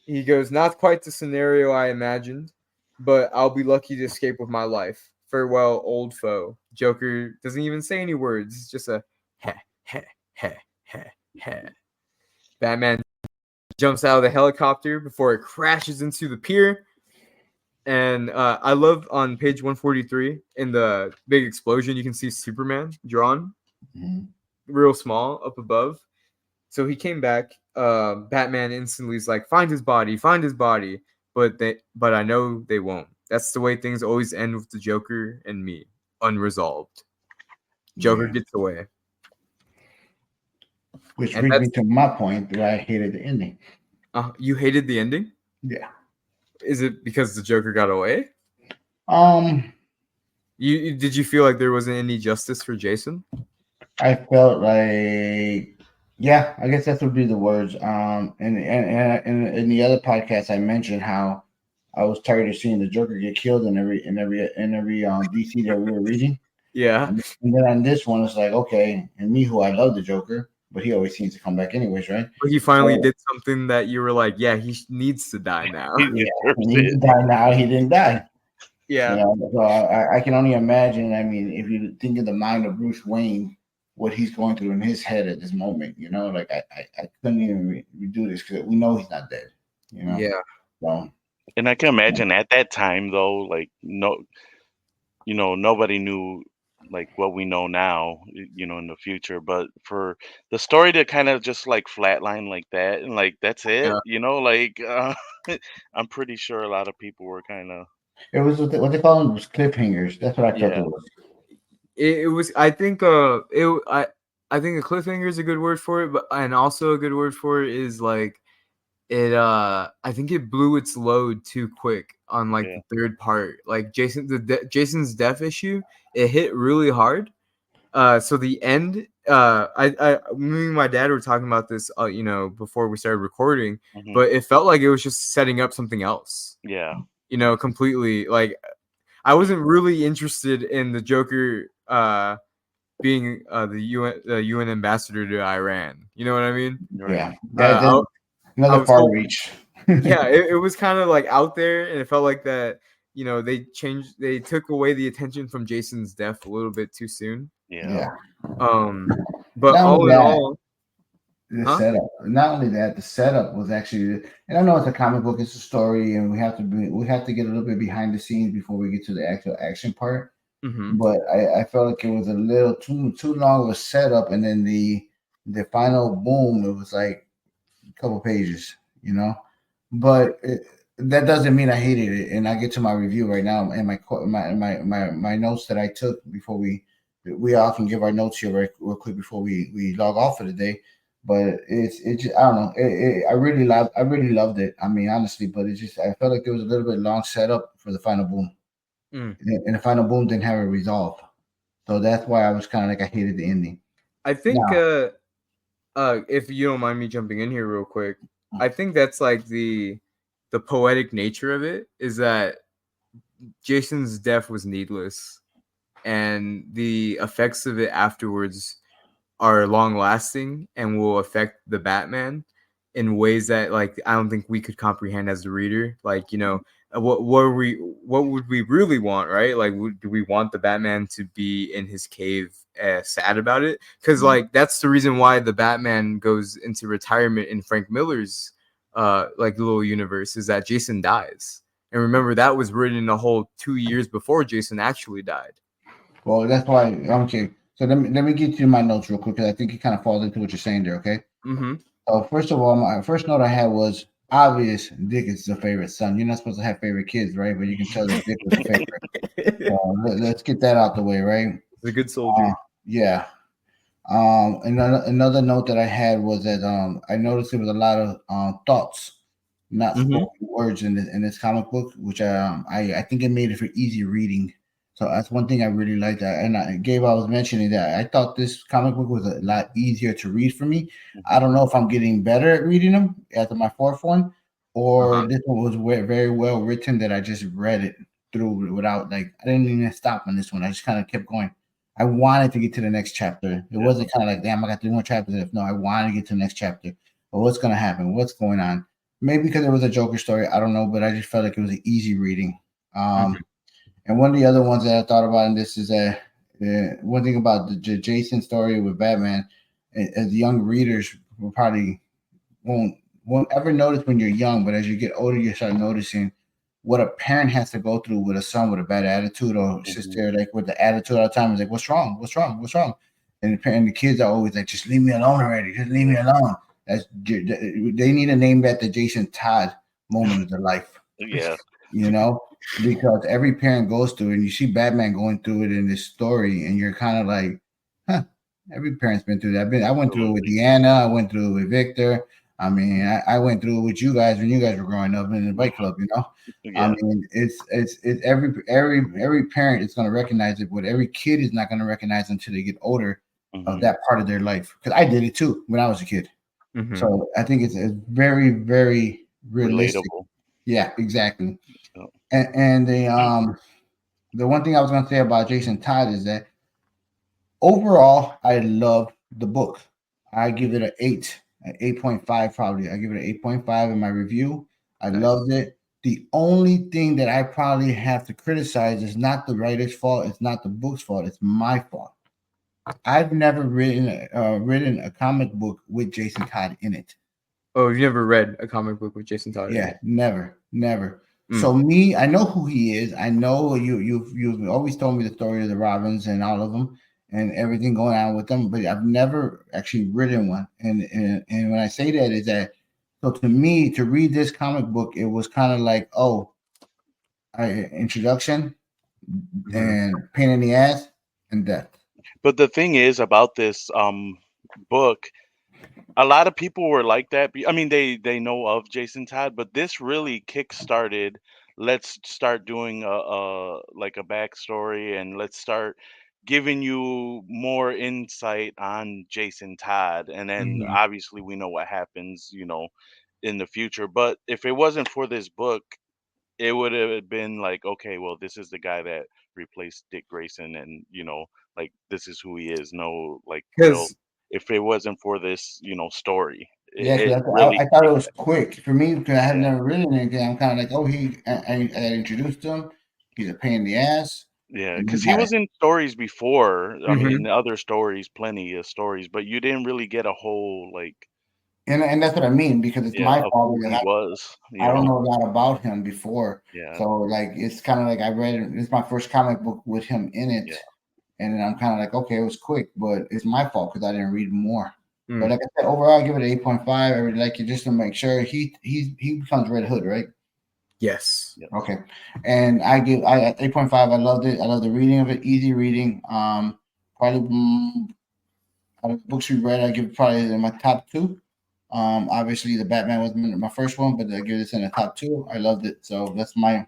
He goes, "Not quite the scenario I imagined, but I'll be lucky to escape with my life. Farewell, old foe." Joker doesn't even say any words. It's just a heh, heh, heh, heh, heh. Batman jumps out of the helicopter before it crashes into the pier. And I love on page 143 in the big explosion, you can see Superman drawn real small up above. So he came back. Batman instantly is like, find his body. But I know they won't. That's the way things always end with the Joker and me, unresolved. Joker gets away. Which brings me to my point that I hated the ending. You hated the ending? Yeah. Is it because the Joker got away? Did you feel like there wasn't any justice for Jason? I felt like, yeah, I guess that would be the words. And in the other podcast, I mentioned how I was tired of seeing the Joker get killed in every DC that we were reading. Yeah. And then on this one, it's like, okay, and me, who I love the Joker, but he always seems to come back anyways, right? But he finally did something that you were like, yeah, he needs to die now. He needs to die now. He didn't die. Yeah. So I can only imagine. I mean, if you think of the mind of Bruce Wayne, what he's going through in his head at this moment, like I couldn't even do this because we know he's not dead. Yeah. So. And I can imagine at that time, though, like nobody knew like what we know now, in the future. But for the story to kind of just like flatline like that, and like that's it, I'm pretty sure a lot of people were kind of. It was what they call them was cliffhangers. That's what I felt it was. It was. I think. I think a cliffhanger is a good word for it, and also a good word for it is like it. I think it blew its load too quick on like the third part. Like Jason's death issue, it hit really hard. So the end. Me and my dad were talking about this. Before we started recording, but it felt like it was just setting up something else. Yeah. Completely like. I wasn't really interested in the Joker being the UN ambassador to Iran. You know what I mean? Right. Yeah, that I, then I another was far hoping, reach. yeah, it was kind of like out there, and it felt like that. They took away the attention from Jason's death a little bit too soon. Yeah. Yeah. Um, but Not only all in that, all, the huh? setup. Not only that, the setup was actually. And I know it's a comic book; it's a story, and we have to get a little bit behind the scenes before we get to the actual action part. Mm-hmm. But I felt like it was a little too long of a setup, and then the final boom. It was like a couple pages, you know. But that doesn't mean I hated it. And I get to my review right now and my notes that I took before we often give our notes here real quick before we log off for the day. But it just, I don't know. I really loved it. I mean, honestly, but it just I felt like there was a little bit long setup for the final boom, Mm. and the final boom didn't have a resolve. So that's why I was kind of like I hated the ending. I think Now, if you don't mind me jumping in here real quick, I think that's like the poetic nature of it is that Jason's death was needless, and the effects of it afterwards are long lasting and will affect the Batman in ways that like I don't think we could comprehend as the reader. Like what would we really want, right? Like do we want the Batman to be in his cave sad about it? Because like that's the reason why the Batman goes into retirement in Frank Miller's like little universe is that Jason dies. And remember that was written a whole 2 years before Jason actually died. well, that's why. Okay, so let me get you my notes real quick because I think it kind of falls into what you're saying there. Okay. Mm-hmm. First of all, my first note I had was obvious. Dick is the favorite son. You're not supposed to have favorite kids, right? But you can tell that Dick was the favorite. Let's get that out the way, right? He's a good soldier. Yeah. Another note that I had was that I noticed there was a lot of thoughts, not Mm-hmm. spoken words in this comic book, which I think it made it for easy reading. So that's one thing I really liked. Gabe, I was mentioning that I thought this comic book was a lot easier to read for me. I Mhm. don't know if I'm getting better at reading them after my fourth one, or Uh-huh. this one was very well written that I just read it through without like I didn't even stop on this one. I just kind of kept going. I wanted to get to the next chapter. It Yeah. wasn't kind of like, damn, I got 3 more chapters left. No, I wanted to get to the next chapter. But what's going to happen? What's going on? Maybe because it was a Joker story. I don't know, but I just felt like it was an easy reading. Mm-hmm. And one of the other ones that I thought about in this is that one thing about the Jason story with Batman, as young readers will probably won't won't ever notice when you're young, but as you get older, you start noticing what a parent has to go through with a son with a bad attitude or Mhm. sister like with the attitude all the time. Is like, what's wrong? What's wrong? What's wrong? And the kids are always like, just leave me alone already. Just leave me alone. That's they need to name that the Jason Todd moment of their life. Yeah. You know, because every parent goes through it, and you see Batman going through it in this story, and you're kind of like, huh, every parent's been through that. I went through it with Absolutely. Deanna, I went through it with Victor. I mean, I went through it with you guys when you guys were growing up in the bike club, you know. I Yeah. mean, it's every parent is going to recognize it, but every kid is not going to recognize until they get older of Mhm. that part of their life. Because I did it too when I was a kid, Mm-hmm. so I think it's very realistic. Relatable. Yeah, exactly. Yeah. And the one thing I was going to say about Jason Todd is that overall, I love the book. I give it an 8.5 probably. I give it an 8.5 in my review. I Nice. loved it. The only thing that I probably have to criticize is not the writer's fault. It's not the book's fault. It's my fault. I've never written a comic book with Jason Todd in it. Oh, you've never read a comic book with Jason Todd in Yeah, it? never. Mm. So me, I know who he is. I know you've always told me the story of the Robins and all of them and everything going on with them, but I've never actually written one. And when I say that is that so to me to read this comic book, it was kind of like introduction Mm-hmm. and pain in the ass and death. But the thing is about this book, a lot of people were like that. I mean, they know of Jason Todd, but this really kick-started. Let's start doing a like a backstory, and let's start giving you more insight on Jason Todd. And then Mm-hmm. obviously we know what happens, in the future. But if it wasn't for this book, it would have been like, okay, well, this is the guy that replaced Dick Grayson, and like this is who he is. No, like real. Because If it wasn't for this, story, Yeah, it because really, I thought it was quick for me because I have yeah, never written anything. I'm kind of like, oh, I introduced him. He's a pain in the ass, yeah, and you because he got was in stories before. I mm-hmm, mean, other stories, plenty of stories, but you didn't really get a whole like, and that's what I mean because it's yeah, my of fault who he because was. I don't know a lot about him before. Yeah, So like it's kind of like I read it. It's my first comic book with him in it, yeah, and then I'm kind of like, okay, it was quick, but it's my fault because I didn't read more. But mm, like I said, overall, I give it an 8.5. I really like it just to make sure he becomes Red Hood, right? yes, yes. Okay, and I 8.5. I loved it. I love the reading of it. Easy reading. Probably out of the books we read, I give it probably in my top two. Obviously the Batman was my first one, but I give this in the top two. I loved it, so that's mine.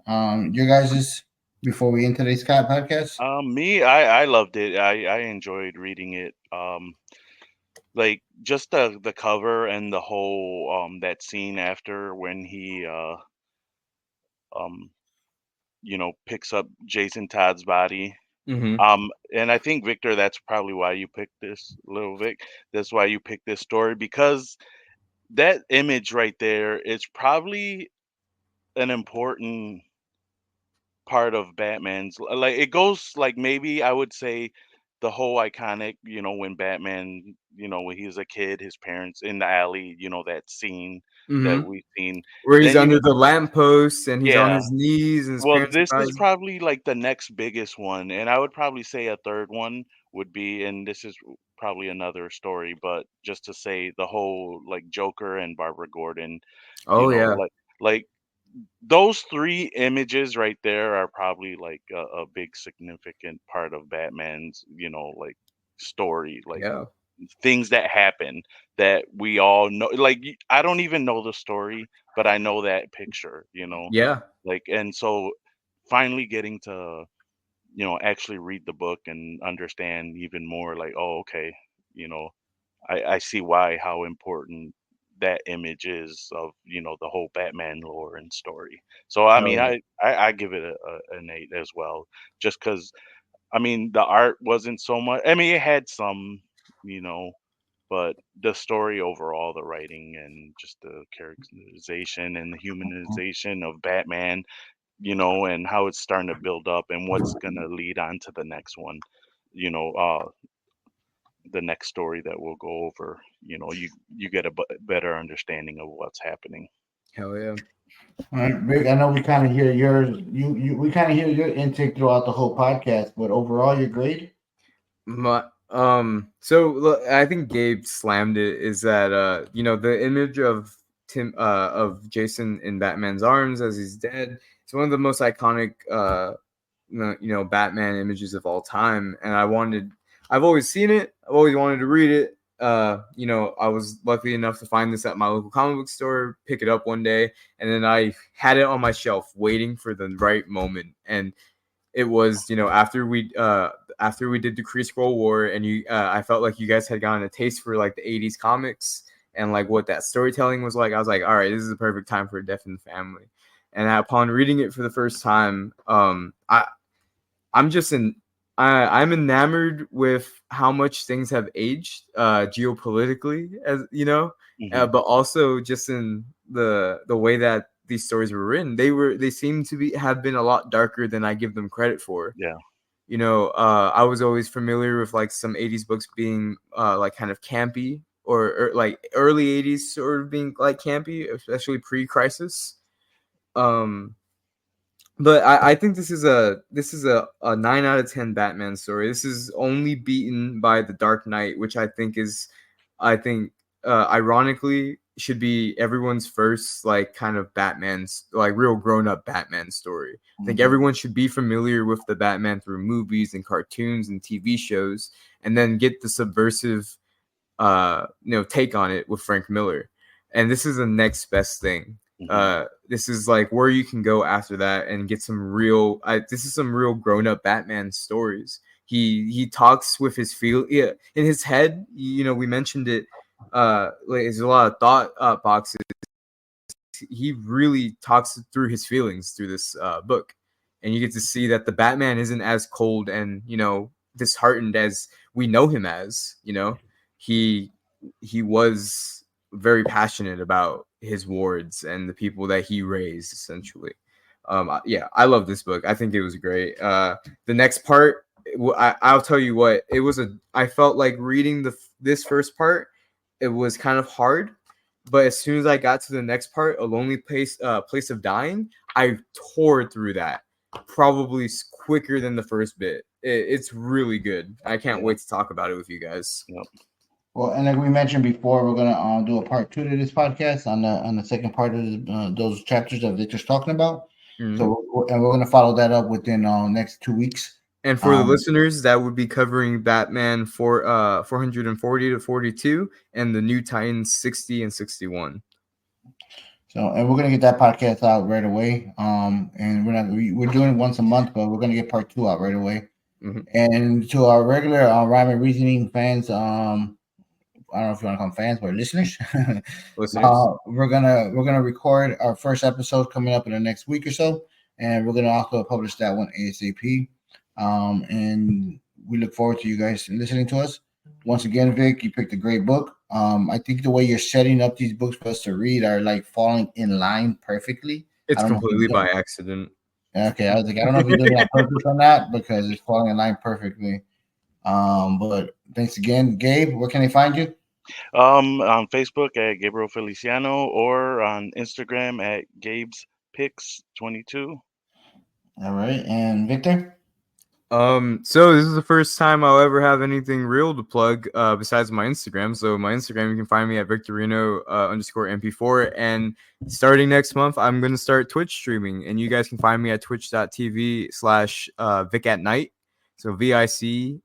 Your guys's before we end today's podcast. Me, I loved it. I enjoyed reading it. Like just the cover and the whole that scene after when he um picks up Jason Todd's body. mm-hmm, And I think Victor, that's probably why you picked this, little Vic. That's why you picked this story, because that image right there is probably an important part of Batman's, like, it goes like, maybe I would say the whole iconic, when Batman, when he was a kid, his parents in the alley, that scene that mm-hmm. we've seen. Where he's Then under the lamppost and he's on yeah. his knees and his Well, parents are this by is his. probably like the next biggest one, and I would probably say a third one would be, and this is probably another story, but just to say the whole like Joker and Barbara Gordon, Oh yeah, like those three images right there are probably like a big significant part of Batman's, like story, like yeah, things that happen that we all know. Like I don't even know the story, but I know that picture, yeah, like, and so finally getting to, actually read the book and understand even more, like, oh, okay, you know, I see why, how important that image is of, the whole Batman lore and story. So I hell mean, yeah, I give it an 8 as well, just because I mean the art wasn't so much. I mean, it had some, you know, but the story overall, the writing and just the characterization and the humanization of Batman, and how it's starting to build up and what's gonna lead on to the next one, you know, uh, the next story that we'll go over. You get a better understanding of what's happening. hell yeah. All right, Rick. I know we kind of hear yours. We kind of hear your intake throughout the whole podcast, but overall, your grade. So look, I think Gabe slammed it. Is that the image of of Jason in Batman's arms as he's dead. It's one of the most iconic Batman images of all time, and I've always seen it. I've always wanted to read it. I was lucky enough to find this at my local comic book store, pick it up one day, and then I had it on my shelf waiting for the right moment. And it was, after we did the Kree Scroll War, and I felt like you guys had gotten a taste for like the 80s comics and like what that storytelling was like. I was like, all right, this is the perfect time for a Death in the Family. And upon reading it for the first time, I'm just I'm enamored with how much things have aged geopolitically, as you know, Hmm. but also just in the way that these stories were written. They seem to have been a lot darker than I give them credit for. Yeah. I was always familiar with like some 80s books being like kind of campy, or like early 80s sort of being like campy, especially pre-crisis. Um, but I think this is a 9 out of 10 Batman story. This is only beaten by The Dark Knight, which I think ironically should be everyone's first like kind of Batman's like real grown up Batman story. I think Mhm. everyone should be familiar with the Batman through movies and cartoons and TV shows, and then get the subversive take on it with Frank Miller. And this is the next best thing. Hmm. This is like where you can go after that and get some real. This is some real grown up Batman stories. He talks with his feel, yeah, in his head. We mentioned it. Like there's a lot of thought boxes he really talks through his feelings through this book, and you get to see that the Batman isn't as cold and disheartened as we know him as. He was very passionate about his wards and the people that he raised, essentially. Yeah, I love this book. I think it was great. The next part, I'll tell you what, I felt like reading this first part, it was kind of hard, but as soon as I got to the next part, A Lonely Place of Dying, I tore through that probably quicker than the first bit. It's really good. I can't wait to talk about it with you guys. Yep. Well, and like we mentioned before, we're gonna do a part 2 to this podcast on the second part of those chapters that Victor's talking about. Mhm. So, and we're gonna follow that up within next 2 weeks. And for the listeners, that would be covering Batman 440 to 42 and the New Titans 60 and 61. So, and we're gonna get that podcast out right away. And we're doing it once a month, but we're gonna get part 2 out right away. Mhm. And to our regular Rhyme and Reasoning fans, I don't know if you want to call them fans, but listeners. We're gonna record our first episode coming up in the next week or so, and we're gonna also publish that one ASAP. And we look forward to you guys listening to us. Once again, Vic, you picked a great book. I think the way you're setting up these books for us to read are like falling in line perfectly. It's completely by accident. Okay, I was like, I don't know if you're doing it on purpose or not, because it's falling in line perfectly. But thanks again, Gabe. Where can they find you? On Facebook at Gabriel Feliciano, or on Instagram at Gabe's Picks 22. All right, and Victor. So this is the first time I'll ever have anything real to plug besides my Instagram. So my Instagram, you can find me at Victorino _MP4. And starting next month, I'm gonna start Twitch streaming, and you guys can find me at twitch.tv/Vic at Night. So VICATNIGHT.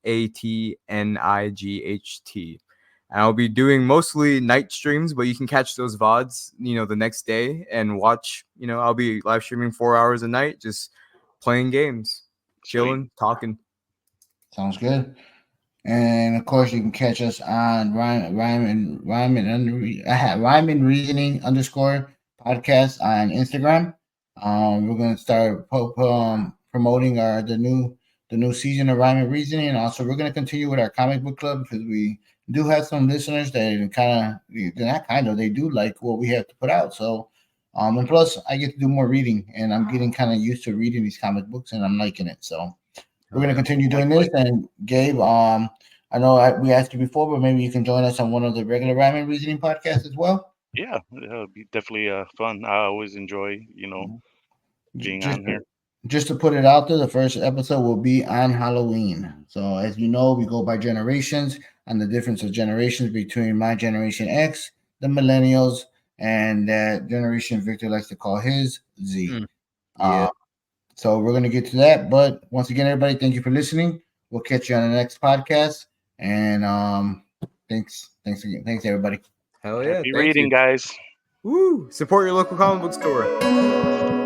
And I'll be doing mostly night streams, but you can catch those VODs, the next day and watch. I'll be live streaming 4 hours a night, just playing games. Chilling, talking. Sounds good. And of course, you can catch us on Rhyme and Reasoning _ podcast on Instagram. We're gonna start promoting the new season of Rhyme and Reasoning, and also we're gonna continue with our comic book club, because we do have some listeners that they do like what we have to put out. So. And plus, I get to do more reading, and I'm getting kind of used to reading these comic books, and I'm liking it. So we're gonna continue doing this. And Gabe, I know we asked you before, but maybe you can join us on one of the regular Rhyme and Reasoning podcasts as well. Yeah, it'll be definitely fun. I always enjoy, being on here. Just to put it out there, the first episode will be on Halloween. So as you know, we go by generations, and the difference of generations between my generation X, the millennials, and that generation Victor likes to call his Z. Yeah. So we're going to get to that. But once again, everybody, thank you for listening. We'll catch you on the next podcast. And thanks again. Thanks, everybody. Hell yeah. Happy reading, guys. Woo! Support your local comic book store.